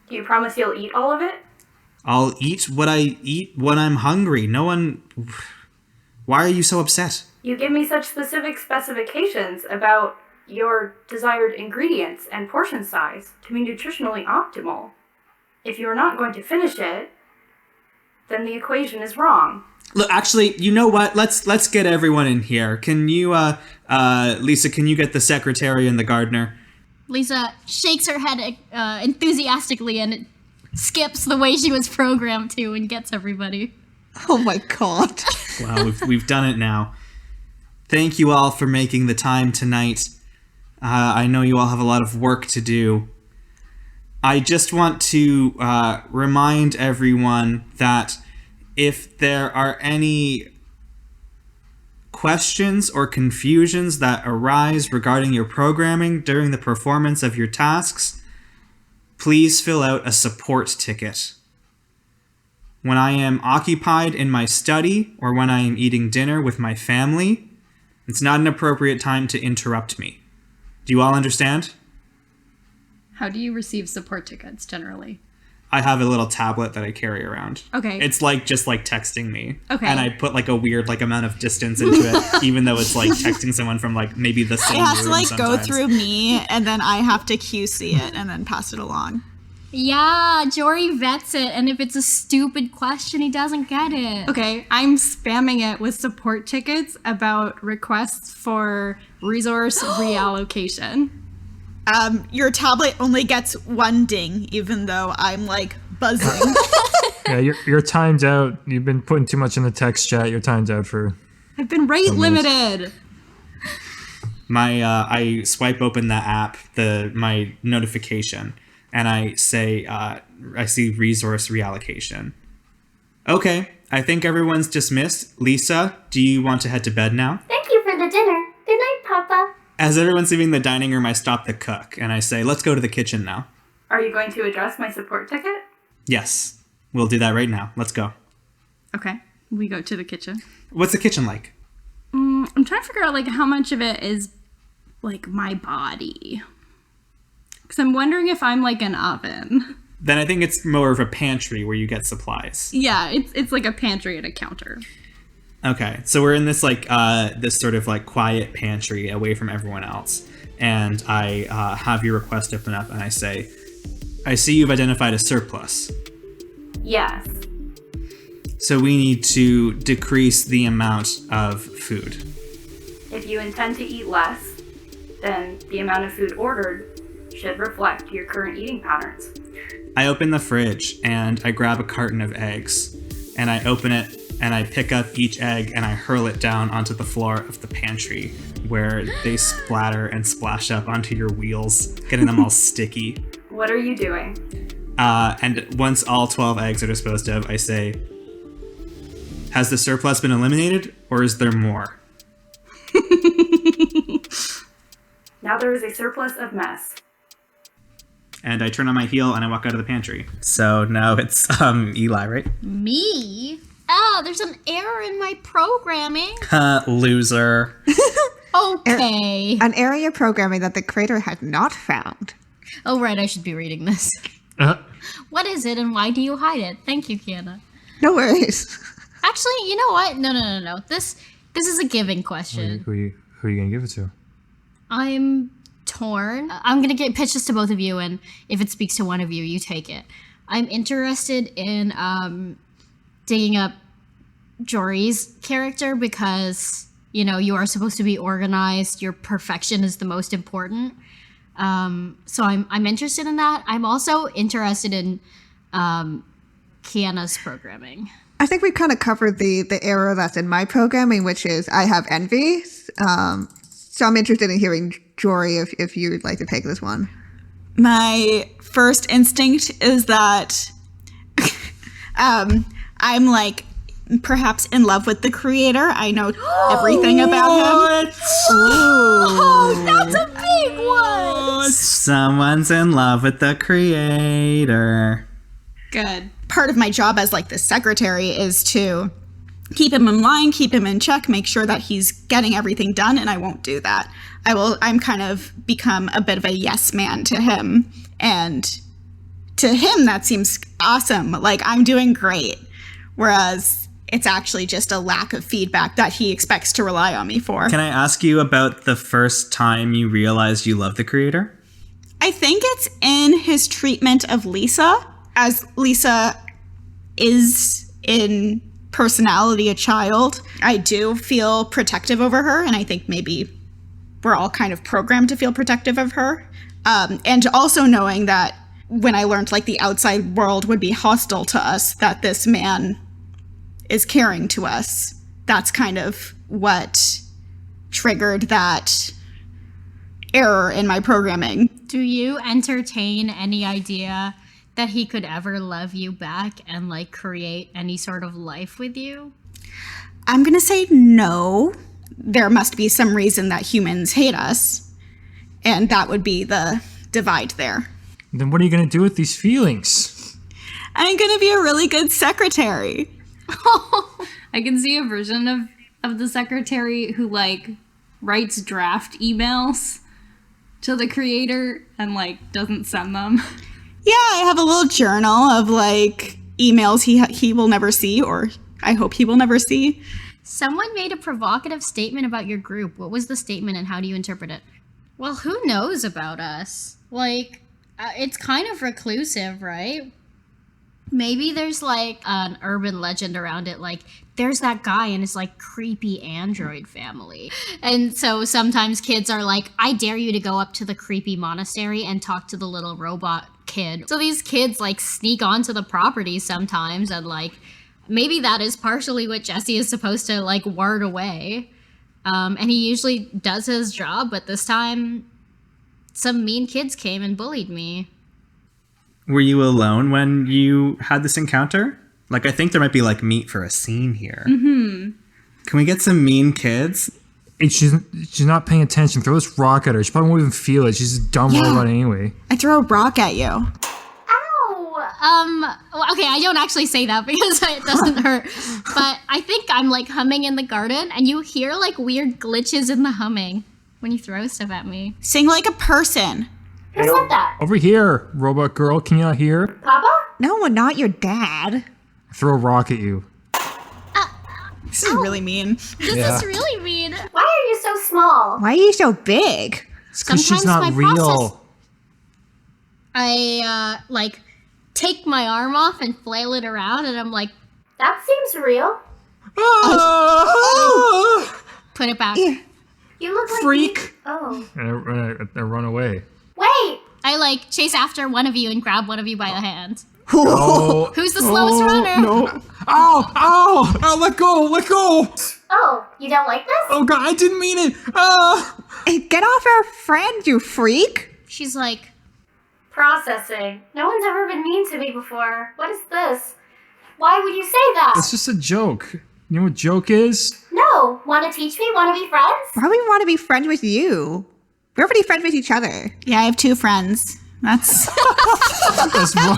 Do you promise you'll eat all of it? I'll eat what I eat when I'm hungry. Why are you so upset? You give me such specific specifications about your desired ingredients and portion size to be nutritionally optimal. If you're not going to finish it, then the equation is wrong. Look, actually, you know what? Let's get everyone in here. Can you, Lisa, can you get the secretary and the gardener? Lisa shakes her head enthusiastically and it skips the way she was programmed to and gets everybody. Oh my god. Wow, we've done it now. Thank you all for making the time tonight. I know you all have a lot of work to do. I just want to remind everyone that if there are any questions or confusions that arise regarding your programming during the performance of your tasks, please fill out a support ticket. When I am occupied in my study or when I am eating dinner with my family, it's not an appropriate time to interrupt me. Do you all understand? how do you receive support tickets generally? I have a little tablet that I carry around. Okay. It's just texting me. Okay. And I put a weird amount of distance into it, even though it's texting someone from maybe the same It has to room go sometimes. through me, and then I have to QC it and then pass it along. Yeah, Jory vets it, and if it's a stupid question, he doesn't get it. Okay, I'm spamming it with support tickets about requests for resource reallocation. Your tablet only gets one ding, even though I'm buzzing. Yeah, you're timed out. You've been putting too much in the text chat. You're timed out for. I've been rate limited. I swipe open the app, my notification, and I say, I see resource reallocation. Okay, I think everyone's dismissed. Lisa, do you want to head to bed now? Thank you for the dinner. Good night, Papa. As everyone's leaving the dining room, I stop the cook, and I say, let's go to the kitchen now. Are you going to address my support ticket? Yes, we'll do that right now. Let's go. Okay, we go to the kitchen. What's the kitchen like? I'm trying to figure out how much of it is my body. Because I'm wondering if I'm an oven. Then I think it's more of a pantry where you get supplies. Yeah, it's like a pantry and a counter. Okay, so we're in this this sort of quiet pantry away from everyone else, and I have your request open up, and I say, I see you've identified a surplus. Yes. So we need to decrease the amount of food. If you intend to eat less, then the amount of food ordered should reflect your current eating patterns. I open the fridge and I grab a carton of eggs, and I open it and I pick up each egg and I hurl it down onto the floor of the pantry, where they splatter and splash up onto your wheels, getting them all sticky. What are you doing? And once all 12 eggs are disposed of, I say, has the surplus been eliminated, or is there more? Now there is a surplus of mess. And I turn on my heel and I walk out of the pantry. So now it's Eli, right? Me? Oh, there's an error in my programming. Loser. Okay. An area programming that the creator had not found. Oh, right, I should be reading this. What is it and why do you hide it? Thank you, Kienna. No worries. Actually, you know what? No. This is a giving question. Who are you gonna give it to? I'm torn. I'm gonna pitch this to both of you, and if it speaks to one of you, you take it. I'm interested in digging up Jory's character because, you know, you are supposed to be organized. Your perfection is the most important. So I'm interested in that. I'm also interested in Kienna's programming. I think we kind of covered the error that's in my programming, which is I have envy. So I'm interested in hearing Jory if you'd like to take this one. My first instinct is that I'm like perhaps in love with the creator. I know everything about him. Oh, that's a big one. Someone's in love with the creator. Good. Part of my job as like the secretary is to keep him in line, keep him in check, make sure that he's getting everything done, and I won't do that. I'm kind of become a bit of a yes man to him, and to him that seems awesome. Like I'm doing great. Whereas it's actually just a lack of feedback that he expects to rely on me for. Can I ask you about the first time you realized you loved the creator? I think it's in his treatment of Lisa, as Lisa is in personality a child. I do feel protective over her, and I think maybe we're all kind of programmed to feel protective of her. And also knowing that when I learned like the outside world would be hostile to us, that this man is caring to us. That's kind of what triggered that error in my programming. Do you entertain any idea that he could ever love you back and like create any sort of life with you? I'm gonna say no. There must be some reason that humans hate us, and that would be the divide there. Then what are you going to do with these feelings? I'm gonna be a really good secretary. I can see a version of the secretary who like writes draft emails to the creator and like doesn't send them. Yeah, I have a little journal of like emails he will never see, or I hope he will never see. Someone made a provocative statement about your group. What was the statement and how do you interpret it? Well, who knows about us? Like, it's kind of reclusive, right? Maybe there's like an urban legend around it, like there's that guy and his like creepy android family. And so sometimes kids are like, I dare you to go up to the creepy monastery and talk to the little robot kid. So these kids like sneak onto the property sometimes, and like maybe that is partially what Jesse is supposed to like ward away. And he usually does his job, but this time some mean kids came and bullied me. Were you alone when you had this encounter? Like, I think there might be like meat for a scene here. Mm-hmm. Can we get some mean kids? Hey, she's not paying attention. Throw this rock at her. She probably won't even feel it. She's a dumb robot anyway. I throw a rock at you. Well, okay, I don't actually say that because it doesn't hurt. But I think I'm like humming in the garden and you hear like weird glitches in the humming when you throw stuff at me. Sing like a person. Who said that? Over here, robot girl. Can you not hear? Papa? No, not your dad. Throw a rock at you. This is really mean. This is really mean. Why are you so small? Why are you so big? It's because she's Sometimes not my real. process- I like take my arm off and flail it around, and I'm like, That seems real. put it back. You look like Freak. Oh. And I run away. Wait! I like chase after one of you and grab one of you by the hand. Oh, Who's the slowest runner? no. Oh, let go. Oh, you don't like this? Oh, God, I didn't mean it. Hey, get off our friend, you freak. She's like, Processing. No one's ever been mean to me before. What is this? Why would you say that? It's just a joke. You know what joke is? No. Want to teach me? Want to be friends? Why would we want to be friends with you? We're already friends with each other. Yeah, I have 2 friends. That's That's wrong.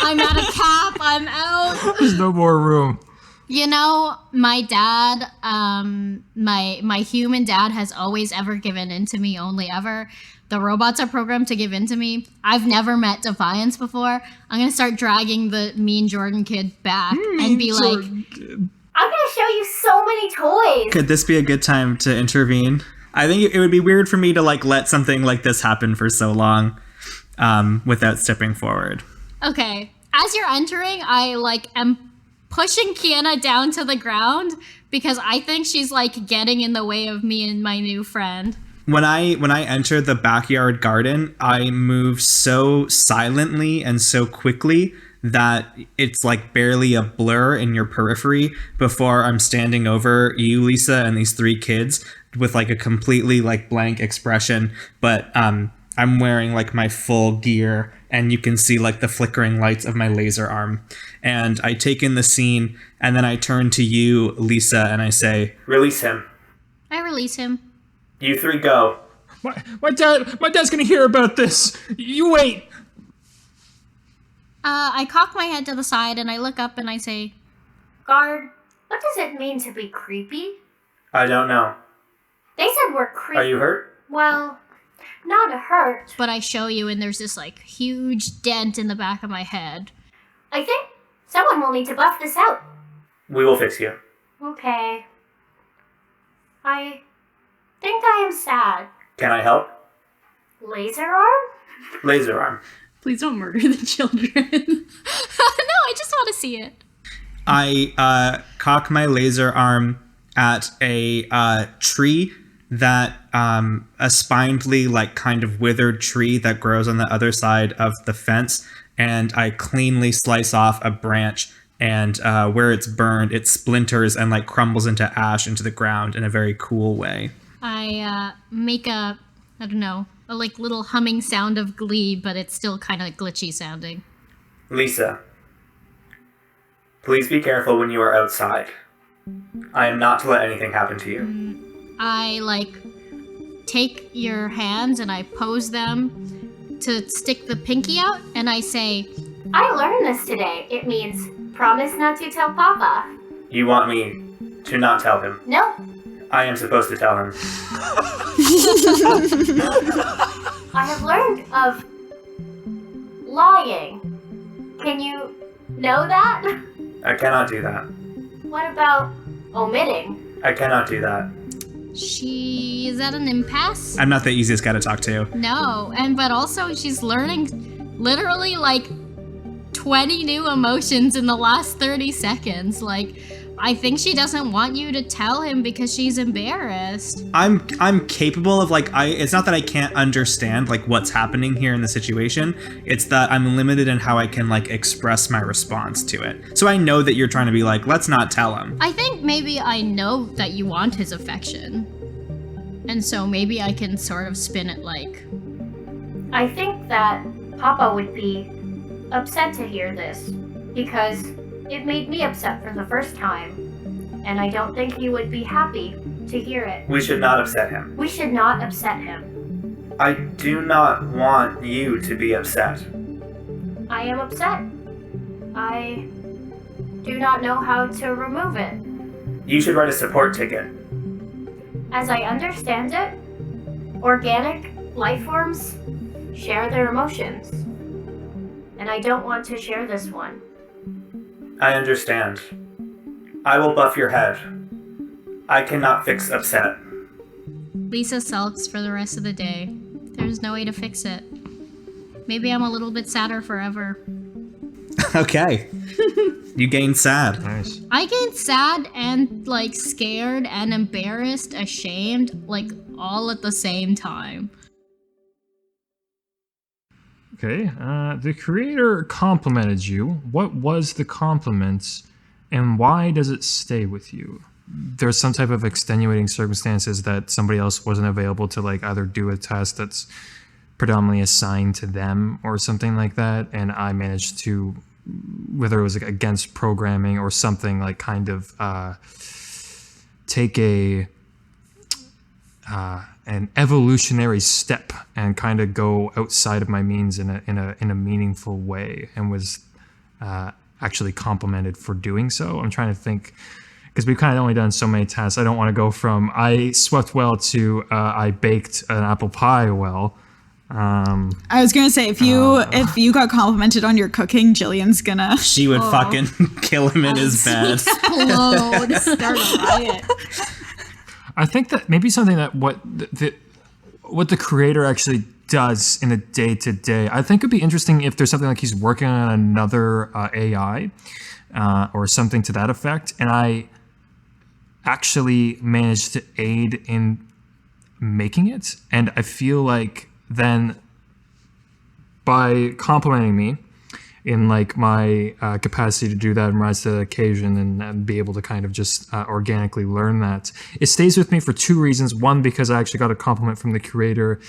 I'm out of cap, I'm out. There's no more room. You know, my dad, my human dad has always ever given in to me, only ever. The robots are programmed to give in to me. I've never met Defiance before. I'm gonna start dragging the mean Jordan kid back and be like, I'm gonna show you so many toys. Could this be a good time to intervene? I think it would be weird for me to like let something like this happen for so long. without stepping forward. Okay. As you're entering, I am pushing Kienna down to the ground because I think she's getting in the way of me and my new friend. When I enter the backyard garden, I move so silently and so quickly that it's barely a blur in your periphery before I'm standing over you, Lisa, and these 3 kids with a completely blank expression. But I'm wearing my full gear, and you can see the flickering lights of my laser arm. And I take in the scene, and then I turn to you, Lisa, and I say, "Release him." I release him. You 3 go. My dad's gonna hear about this. You wait. I cock my head to the side and I look up and I say, Guard, what does it mean to be creepy? I don't know. They said we're creepy. Are you hurt? Well, not hurt. but I show you and there's this huge dent in the back of my head. I think someone will need to buff this out. We will fix you. Okay. I think I am sad. Can I help? Laser arm? Laser arm. Please don't murder the children. No, I just want to see it. I cock my laser arm at a tree that a spindly kind of withered tree that grows on the other side of the fence, and I cleanly slice off a branch, and where it's burned it splinters and crumbles into ash into the ground in a very cool way. I make a little humming sound of glee, but it's still kind of glitchy sounding. Lisa, please be careful when you are outside. I am not to let anything happen to you. I take your hands and I pose them to stick the pinky out, and I say, I learned this today. It means promise not to tell Papa. You want me to not tell him? No. I am supposed to tell him. I have learned of lying. Can you know that? I cannot do that. What about omitting? I cannot do that. she is at an impasse? I'm not the easiest guy to talk to. No, but also she's learning literally 20 new emotions in the last 30 seconds. I think she doesn't want you to tell him because she's embarrassed. I'm capable of it's not that I can't understand what's happening here in the situation. It's that I'm limited in how I can express my response to it. So I know that you're trying to be let's not tell him. I think maybe I know that you want his affection. And so maybe I can sort of spin it I think that Papa would be upset to hear this because it made me upset for the first time, and I don't think he would be happy to hear it. We should not upset him. We should not upset him. I do not want you to be upset. I am upset. I do not know how to remove it. You should write a support ticket. As I understand it, organic life forms share their emotions, and I don't want to share this one. I understand. I will buff your head. I cannot fix upset. Lisa sulks for the rest of the day. There's no way to fix it. Maybe I'm a little bit sadder forever. Okay. You gained sad. Nice. I get sad and scared and embarrassed, ashamed, all at the same time. Okay. The creator complimented you. What was the compliment, and why does it stay with you? There's some type of extenuating circumstances that somebody else wasn't available to either do a test that's predominantly assigned to them or something like that, and I managed to, whether it was against programming or something, kind of take an evolutionary step and kind of go outside of my means in a meaningful way, and was actually complimented for doing so. I'm trying to think, because we've kind of only done so many tests. I don't want to go from I swept well to I baked an apple pie well. I was gonna say if you got complimented on your cooking, Jillian's gonna. She would fucking kill him in his bed. Explode. Start a riot. I think that maybe something that what the creator actually does in a day-to-day. I think it'd be interesting if there's something like he's working on another AI or something to that effect, and I actually managed to aid in making it. And I feel like then by complimenting me in like my capacity to do that and rise to the occasion and be able to kind of just organically learn that, it stays with me for two reasons. One, because I actually got a compliment from the creator,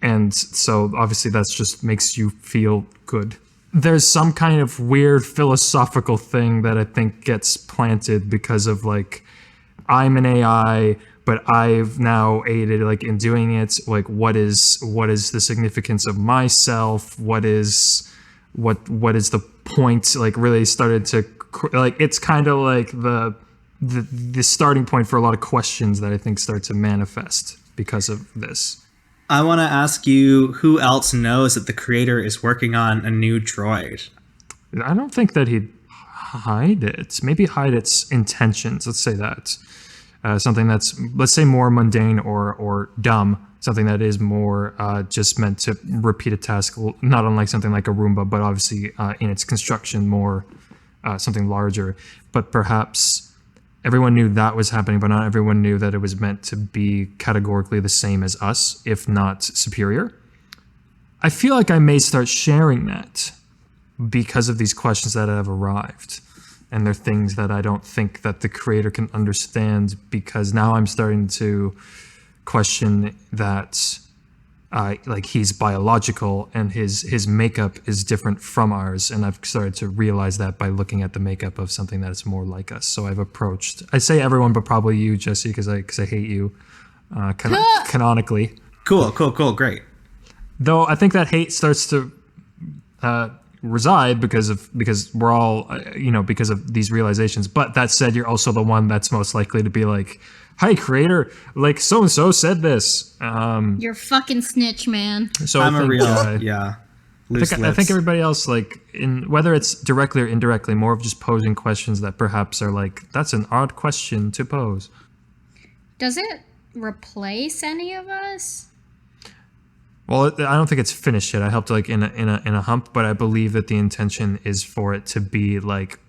and so obviously that's just makes you feel good. There's some kind of weird philosophical thing that I think gets planted because of like, I'm an AI, but I've now aided like in doing it. Like, what is the significance of myself? What is the point? Like, really started to like, it's kind of like the starting point for a lot of questions that I think start to manifest because of this. I want to ask you, who else knows that the creator is working on a new droid? I don't think that he'd hide it. Maybe hide its intentions. Let's say that. Something that's, let's say, more mundane or dumb. Something that is more just meant to repeat a task, not unlike something like a Roomba, but obviously in its construction more something larger. But perhaps everyone knew that was happening, but not everyone knew that it was meant to be categorically the same as us, if not superior. I feel like I may start sharing that because of these questions that have arrived. And they're things that I don't think that the creator can understand, because now I'm starting to question that like he's biological and his makeup is different from ours. And I've started to realize that by looking at the makeup of something that's more like us. So I've approached, I say everyone, but probably you, Jesse, because I hate you canonically. Cool, great. Though I think that hate starts to reside because we're all because of these realizations. But that said, you're also the one that's most likely to be like, hi creator, like so and so said this. You're fucking snitch, man. So I'm I think, a real I think everybody else, like, in whether it's directly or indirectly, more of just posing questions that perhaps are like, that's an odd question to pose. Does it replace any of us? Well, I don't think it's finished yet. I helped like in a hump, but I believe that the intention is for it to be like,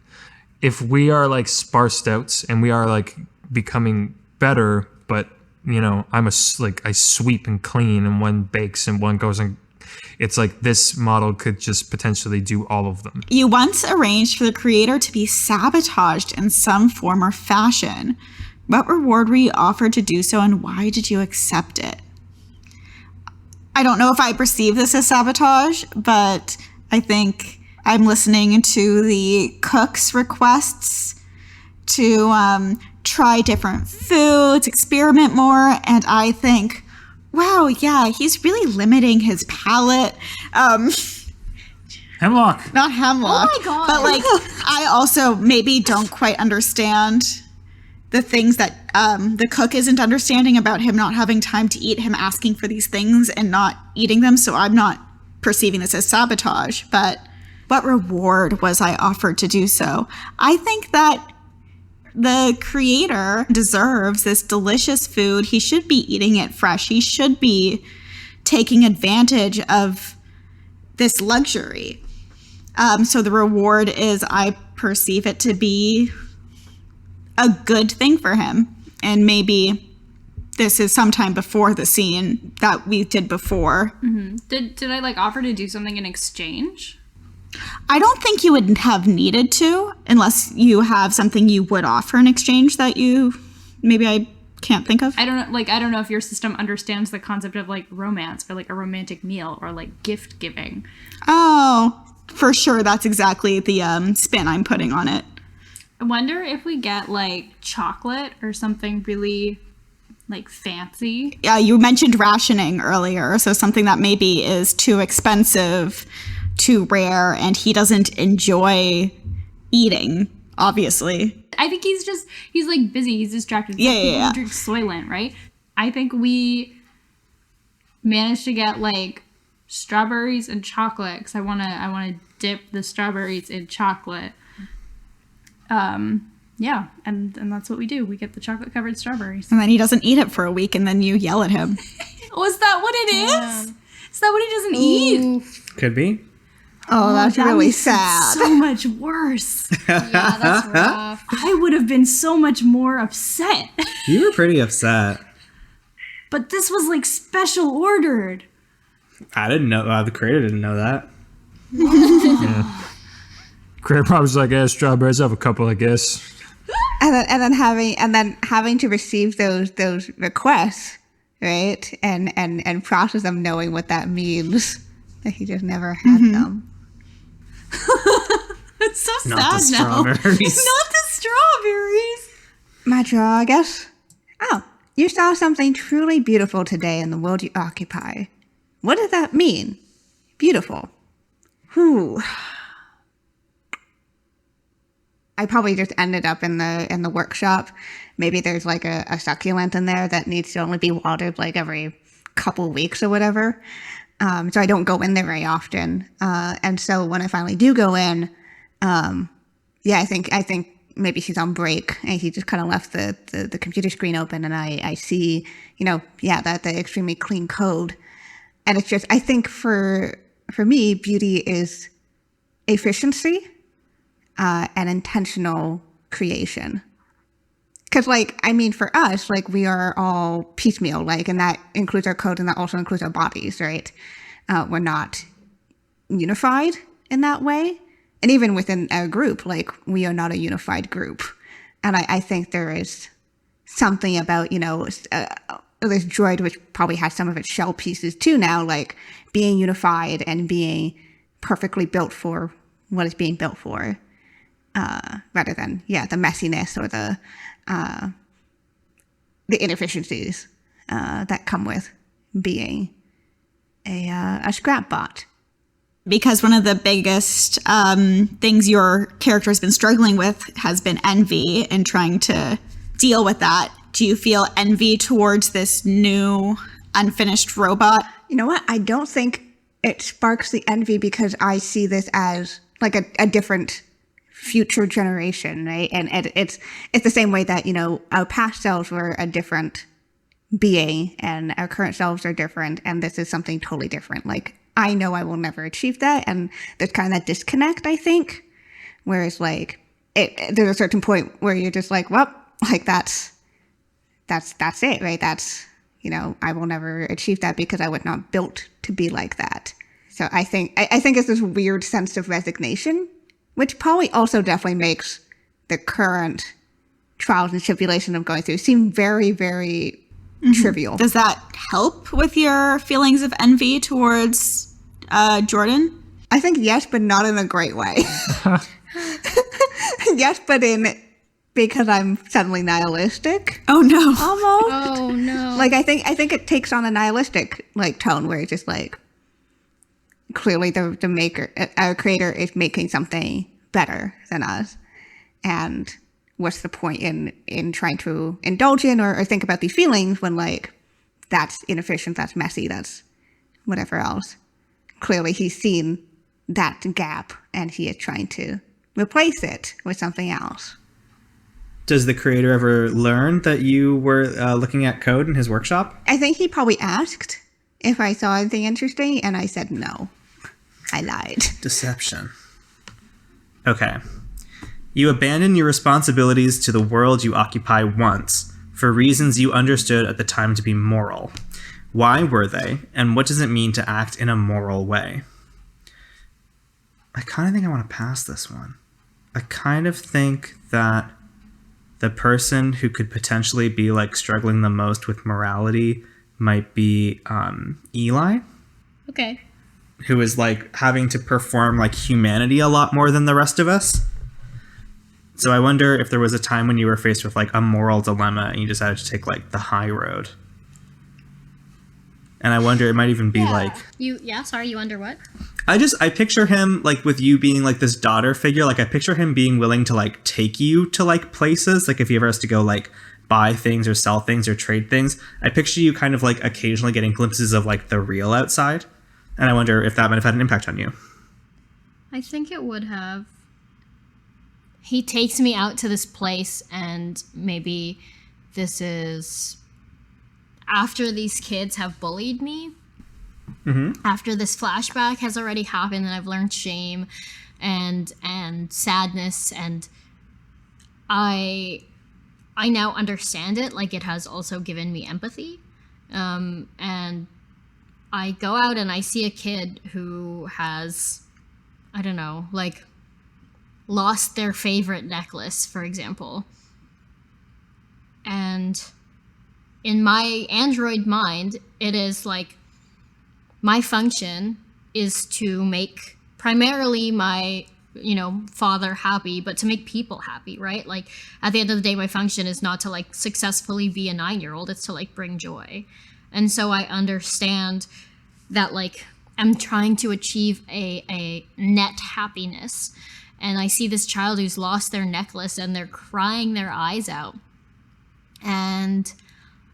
if we are like sparsed out and we are like becoming better, but I sweep and clean and one bakes and one goes and it's like this model could just potentially do all of them. You once arranged for the creator to be sabotaged in some form or fashion. What reward were you offered to do so, and why did you accept it? I don't know if I perceive this as sabotage, but I think I'm listening to the cook's requests to try different foods, experiment more, and I think, wow, yeah, he's really limiting his palate. Hemlock. Not hemlock. Oh my God. But like, I also maybe don't quite understand the things that the cook isn't understanding about him not having time to eat, him asking for these things and not eating them. So I'm not perceiving this as sabotage, but what reward was I offered to do so? I think that the creator deserves this delicious food. He should be eating it fresh. He should be taking advantage of this luxury. So the reward is, I perceive it to be a good thing for him. And maybe this is sometime before the scene that we did before. Mm-hmm. Did I like offer to do something in exchange? I don't think you would have needed to, unless you have something you would offer in exchange that maybe I can't think of. I don't know if your system understands the concept of like romance or like a romantic meal or like gift giving. Oh, for sure. That's exactly the spin I'm putting on it. I wonder if we get like chocolate or something really like fancy. Yeah, you mentioned rationing earlier, so something that maybe is too expensive, too rare, and he doesn't enjoy eating, obviously. I think he's like busy, he's distracted. Yeah. He drinks Soylent, right? I think we managed to get like strawberries and chocolate because I wanna dip the strawberries in chocolate. Yeah, and that's what we do. We get the chocolate covered strawberries. And then he doesn't eat it for a week, and then you yell at him. Oh, is that what it is? Is that what he doesn't eat? Could be. Oh, that's that really makes it sad. so much worse. Yeah, that's rough. I would have been so much more upset. You were pretty upset. But this was like special ordered. I didn't know. The creator didn't know that. Creator probably was like, yeah, strawberries, I have a couple, I guess. And then having to receive those requests, right? And process them, knowing what that means. That he just never had them. It's so Not sad the now. strawberries. Not the strawberries. My draw, I guess. Oh, you saw something truly beautiful today in the world you occupy. What does that mean? Beautiful. Whew. I probably just ended up in the workshop. Maybe there's like a succulent in there that needs to only be watered like every couple weeks or whatever. So I don't go in there very often. And so when I finally do go in, I think maybe she's on break and he just kind of left the computer screen open, and I see, that the extremely clean code. And it's just, I think for me, beauty is efficiency, and intentional creation. Because, for us, we are all piecemeal, and that includes our code and that also includes our bodies, right? We're not unified in that way. And even within our group, we are not a unified group. And I think there is something about, this droid, which probably has some of its shell pieces too now, being unified and being perfectly built for what it's being built for, rather than, the messiness or the inefficiencies that come with being a scrap bot. Because one of the biggest things your character has been struggling with has been envy and trying to deal with that. Do you feel envy towards this new unfinished robot? You know what? I don't think it sparks the envy because I see this as a different future generation, right? And it's the same way that, our past selves were a different being and our current selves are different, and this is something totally different. I know I will never achieve that, and there's kind of that disconnect, I think. Whereas there's a certain point where you're just that's it, right? That's, I will never achieve that because I was not built to be like that. So I think it's this weird sense of resignation, which probably also definitely makes the current trials and tribulation I'm going through seem very, very trivial. Does that help with your feelings of envy towards Jordan? I think yes, but not in a great way. Yes, but because I'm suddenly nihilistic. Oh no. Almost. Oh no. I think it takes on a nihilistic tone where it's just clearly the maker, our creator is making something better than us. And what's the point in trying to indulge in or think about these feelings when that's inefficient, that's messy, that's whatever else. Clearly he's seen that gap and he is trying to replace it with something else. Does the creator ever learn that you were looking at code in his workshop? I think he probably asked if I saw anything interesting, and I said no. I lied. Deception. Okay. You abandon your responsibilities to the world you occupy once, for reasons you understood at the time to be moral. Why were they, and what does it mean to act in a moral way? I kind of think I want to pass this one. I kind of think that the person who could potentially be struggling the most with morality might be Eli. Okay. Who is having to perform humanity a lot more than the rest of us. So I wonder if there was a time when you were faced with a moral dilemma and you decided to take the high road. And I wonder, it might even be you wonder what? I picture him with you being this daughter figure. I picture him being willing to take you to places. If he ever has to go buy things or sell things or trade things. I picture you kind of occasionally getting glimpses of the real outside. And I wonder if that might have had an impact on you. I think it would have. He takes me out to this place, and maybe this is after these kids have bullied me, after this flashback has already happened and I've learned shame and sadness, and I now understand it. Like, it has also given me empathy. And I go out and I see a kid who has, I don't know, like, lost their favorite necklace, for example. And in my android mind, it is like, my function is to make primarily my, father happy, but to make people happy, right? Like, at the end of the day, my function is not to, like, successfully be a 9-year-old. It's to, like, bring joy. And so I understand that, like, I'm trying to achieve a net happiness. And I see this child who's lost their necklace and they're crying their eyes out. And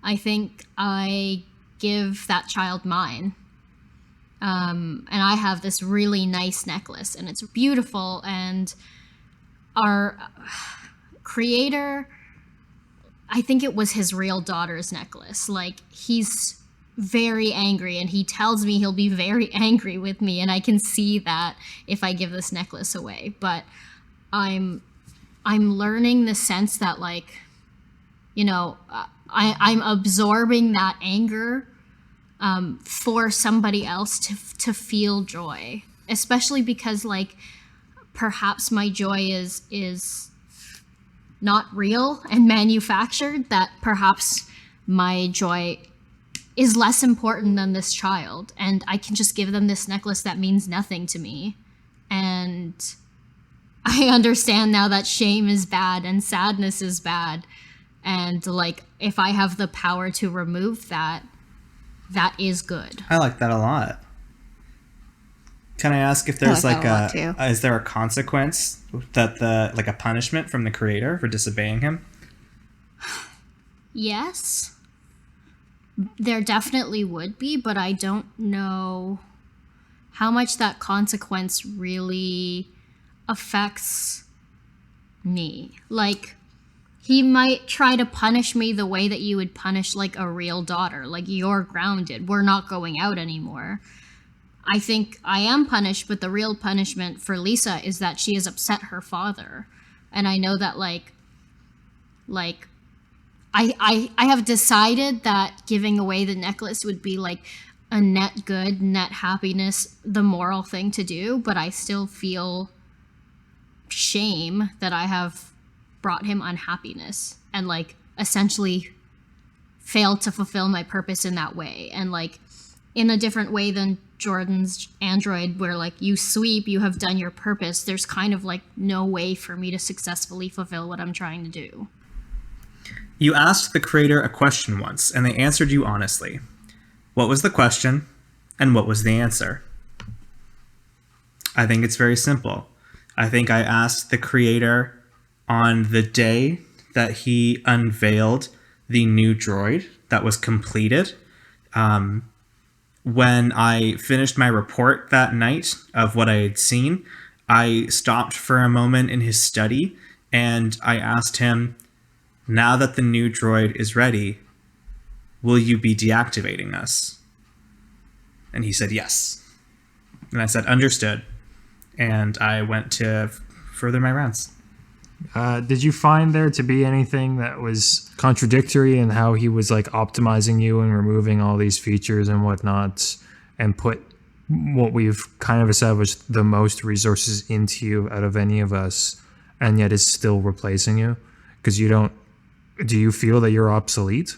I think I give that child mine. And I have this really nice necklace and it's beautiful. And our creator, I think it was his real daughter's necklace. Like, he's very angry and he tells me he'll be very angry with me. And I can see that if I give this necklace away. But I'm learning the sense that, like, I'm absorbing that anger for somebody else to feel joy, especially because, like, perhaps my joy is not real and manufactured, that perhaps my joy is less important than this child, and I can just give them this necklace that means nothing to me. And I understand now that shame is bad and sadness is bad, and, like, if I have the power to remove that, that is good. I like that a lot. Can I ask if there's is there a consequence that a punishment from the creator for disobeying him? Yes, there definitely would be, but I don't know how much that consequence really affects me. Like, he might try to punish me the way that you would punish, like, a real daughter. Like, you're grounded. We're not going out anymore. I think I am punished, but the real punishment for Lisa is that she has upset her father. And I know that, I have decided that giving away the necklace would be, like, a net good, net happiness, the moral thing to do. But I still feel shame that I have brought him unhappiness and, like, essentially failed to fulfill my purpose in that way. And, like, in a different way than Jordan's android, where, like, you sweep, you have done your purpose, there's kind of, like, no way for me to successfully fulfill what I'm trying to do. You asked the creator a question once, and they answered you honestly. What was the question, and what was the answer? I think it's very simple. I think I asked the creator on the day that he unveiled the new droid that was completed. When I finished my report that night of what I had seen, I stopped for a moment in his study and I asked him, now that the new droid is ready, will you be deactivating us? And he said yes. And I said, understood. And I went to further my rounds. Did you find there to be anything that was contradictory in how he was, like, optimizing you and removing all these features and whatnot, and put what we've kind of established the most resources into you out of any of us, and yet is still replacing you? Because do you feel that you're obsolete?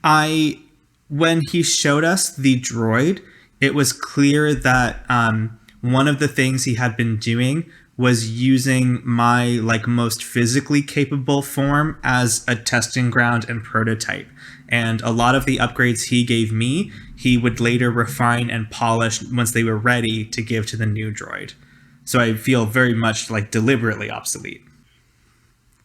When he showed us the droid, it was clear that one of the things he had been doing was using my, like, most physically capable form as a testing ground and prototype. And a lot of the upgrades he gave me, he would later refine and polish once they were ready to give to the new droid. So I feel very much, like, deliberately obsolete.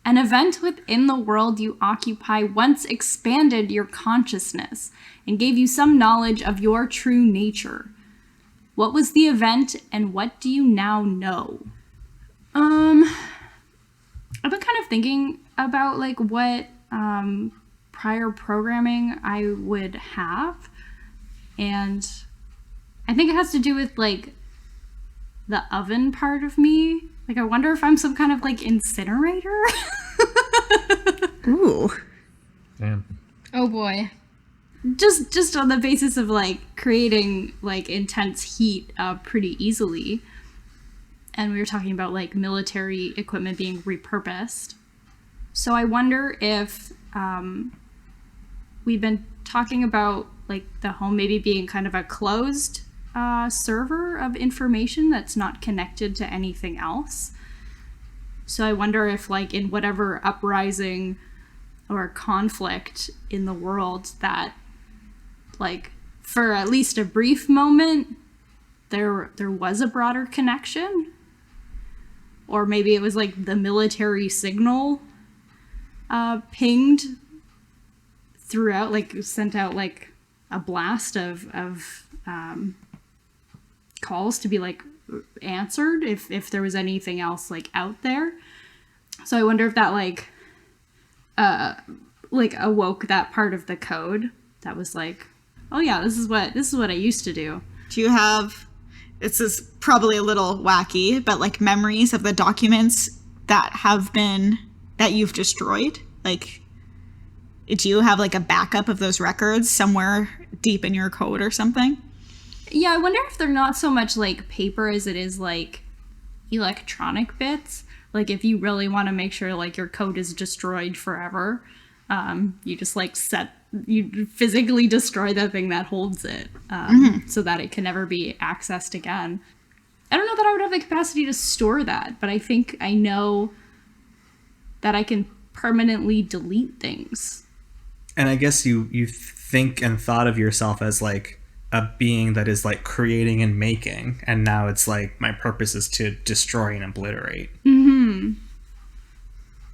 An event within the world you occupy once expanded your consciousness and gave you some knowledge of your true nature. What was the event, and what do you now know? I've been kind of thinking about, like, what prior programming I would have. And I think it has to do with like the oven part of me. Like, I wonder if I'm some kind of like incinerator. Ooh. Damn. Oh boy. Just on the basis of like creating like intense heat pretty easily. And we were talking about like military equipment being repurposed. So I wonder if we've been talking about like the home maybe being kind of a closed server of information that's not connected to anything else. So I wonder if like in whatever uprising or conflict in the world that like for at least a brief moment there was a broader connection, or maybe it was like the military signal pinged throughout, like sent out like a blast of calls to be like answered if there was anything else like out there. So I wonder if that like awoke that part of the code that was like, oh yeah, this is what I used to do. Do you have, this is probably a little wacky, but like memories of the documents that you've destroyed? Like, do you have like a backup of those records somewhere deep in your code or something? Yeah, I wonder if they're not so much like paper as it is like electronic bits. Like if you really want to make sure like your code is destroyed forever, you just like you physically destroy the thing that holds it so that it can never be accessed again. I don't know that I would have the capacity to store that, but I think I know that I can permanently delete things. And I guess you think and thought of yourself as like a being that is like creating and making, and now it's like my purpose is to destroy and obliterate. Mm-hmm.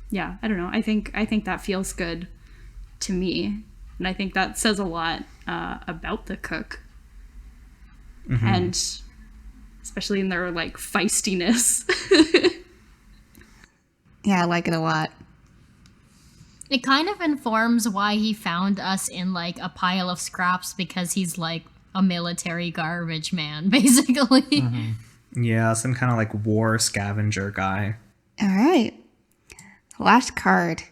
Yeah, I don't know. I think that feels good to me, and I think that says a lot about the cook, and especially in their like feistiness. Yeah, I like it a lot. It kind of informs why he found us in like a pile of scraps, because he's like a military garbage man, basically. Yeah, some kind of like war scavenger guy. All right. Last card.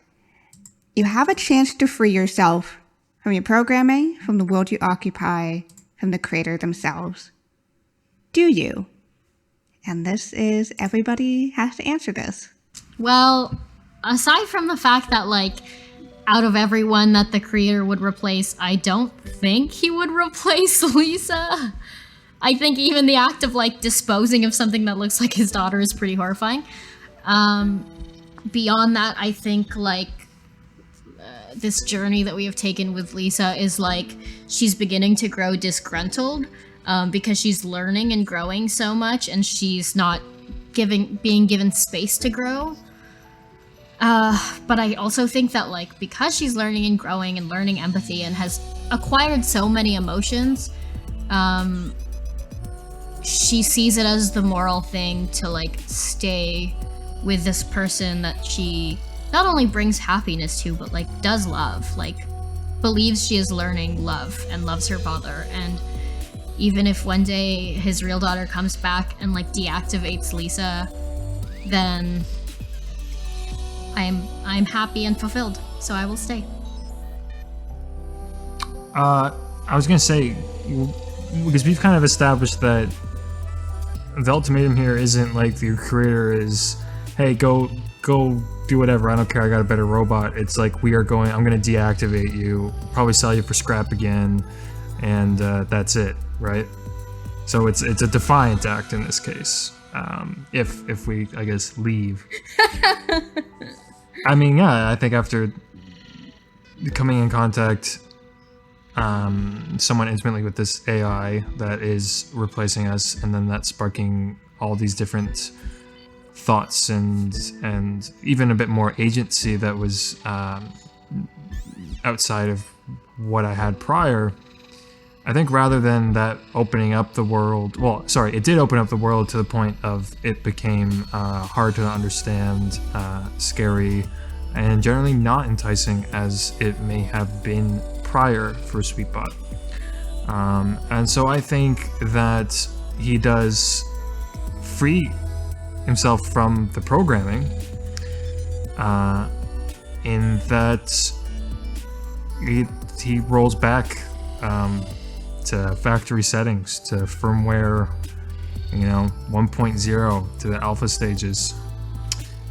You have a chance to free yourself from your programming, from the world you occupy, from the creator themselves. Do you? And this is, everybody has to answer this. Well, aside from the fact that, like, out of everyone that the creator would replace, I don't think he would replace Lisa. I think even the act of, like, disposing of something that looks like his daughter is pretty horrifying. Beyond that, I think, like, this journey that we have taken with Lisa is, like, she's beginning to grow disgruntled because she's learning and growing so much, and she's not being given space to grow. But I also think that, like, because she's learning and growing and learning empathy and has acquired so many emotions, she sees it as the moral thing to, like, stay with this person that she not only brings happiness to, but, like, does love. Like, believes she is learning love and loves her father. And even if one day his real daughter comes back and, like, deactivates Lisa, then I'm happy and fulfilled, so I will stay. I was gonna say, because we've kind of established that the ultimatum here isn't like your creator is, hey, go do whatever, I don't care, I got a better robot. It's like, I'm gonna deactivate you, probably sell you for scrap again, and that's it, right? So it's a defiant act in this case. If we, I guess, leave. I mean, yeah, I think after coming in contact somewhat intimately with this AI that is replacing us, and then that sparking all these different thoughts and even a bit more agency that was outside of what I had prior, I think rather than that opening up the world, it did open up the world to the point of it became hard to understand, scary, and generally not enticing as it may have been prior for Sweetbot. And so I think that he does free himself from the programming, in that he rolls back to factory settings, to firmware, 1.0, to the alpha stages,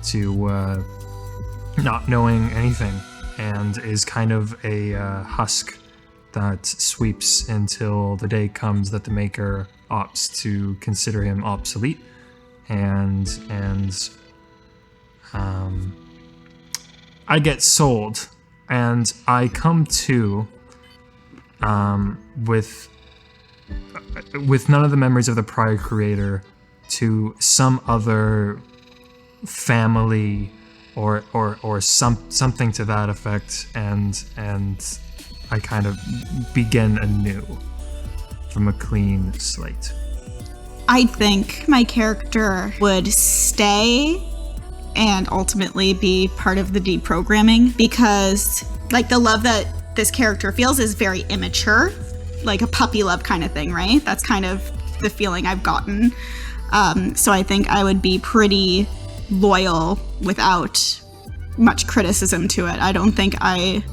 to not knowing anything, and is kind of a husk that sweeps until the day comes that the maker opts to consider him obsolete, and I get sold, and I come to with none of the memories of the prior creator to some other family or something to that effect, and I kind of begin anew from a clean slate. I think my character would stay and ultimately be part of the deprogramming, because the love that this character feels is very immature, like a puppy love kind of thing, right? That's kind of the feeling I've gotten. So I think I would be pretty loyal without much criticism to it. I don't think I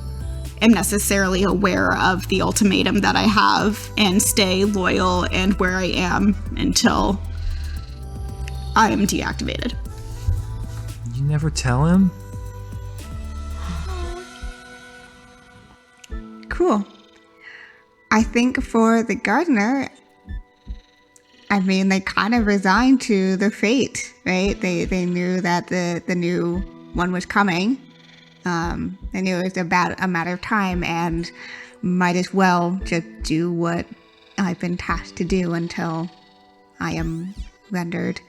am necessarily aware of the ultimatum that I have, and stay loyal and where I am until I am deactivated. You never tell him? Cool. I think for the gardener, they kind of resigned to the fate, right? They knew that the new one was coming. They knew it was a matter of time, and might as well just do what I've been tasked to do until I am rendered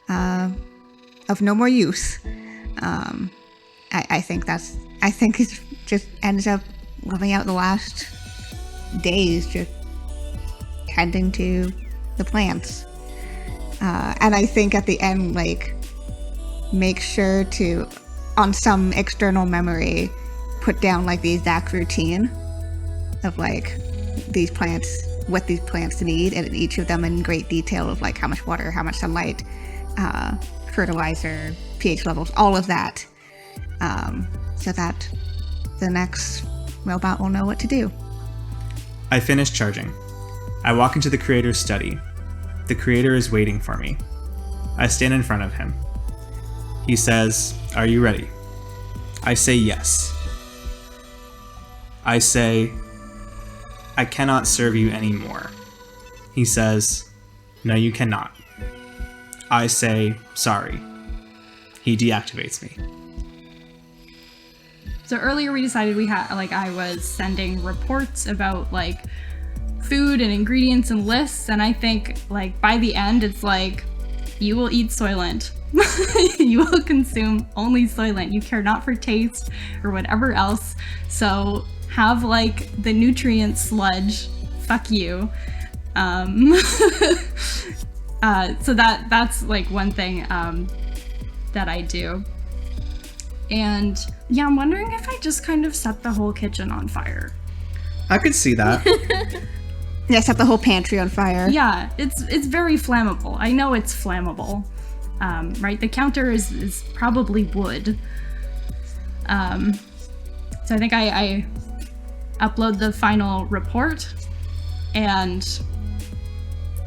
of no more use. I think it just ends up living out the last days just tending to the plants. And I think at the end, make sure to, on some external memory, put down the exact routine of these plants, what these plants need, and each of them in great detail of how much water, how much sunlight, fertilizer, pH levels, all of that, so that the next robot will know what to do. I finish charging. I walk into the creator's study. The creator is waiting for me. I stand in front of him. He says, "Are you ready?" I say yes. I say, "I cannot serve you anymore." He says, "No, you cannot." I say, "Sorry." He deactivates me. So earlier we decided I was sending reports about food and ingredients and lists, and I think by the end it's you will eat Soylent. You will consume only Soylent. You care not for taste or whatever else. So have the nutrient sludge. Fuck you. So that's one thing that I do. And yeah, I'm wondering if I just kind of set the whole kitchen on fire. I could see that. Yeah, set the whole pantry on fire. Yeah, it's very flammable. I know it's flammable. Right? The counter is probably wood. So I think I upload the final report, and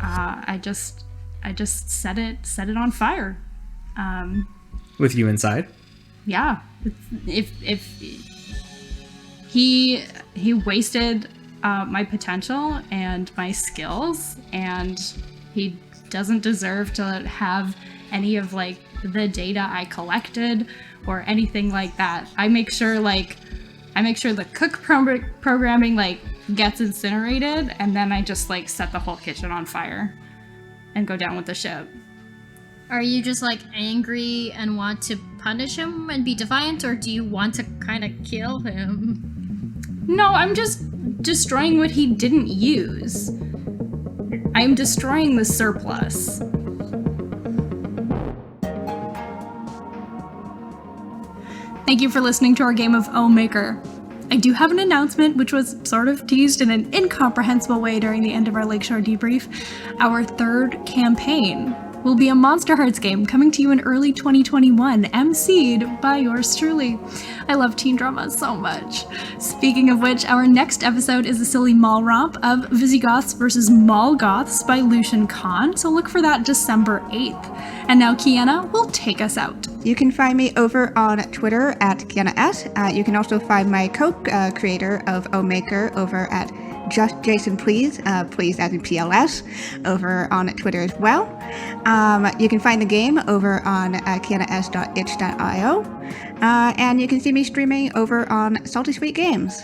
I just set it on fire. With you inside? Yeah. If he wasted my potential and my skills, and he doesn't deserve to have any of the data I collected or anything like that. I make sure the cook programming gets incinerated, and then I just set the whole kitchen on fire and go down with the ship. Are you just angry and want to punish him and be defiant, or do you want to kind of kill him? No, I'm just destroying what he didn't use. I'm destroying the surplus. Thank you for listening to our game of O Maker. I do have an announcement, which was sort of teased in an incomprehensible way during the end of our Lakeshore debrief. Our third campaign will be a Monster Hearts game coming to you in early 2021, emceed by yours truly. I love teen drama so much. Speaking of which, our next episode is a silly mall romp of Visigoths versus Mall Goths by Lucian Khan, so look for that December 8th. And now Kienna will take us out. You can find me over on Twitter at Kienna S. You can also find my co-creator of O Maker over at Just Jason Please, please as in PLS, over on Twitter as well. You can find the game over on kiennas.itch.io. And you can see me streaming over on Salty Sweet Games.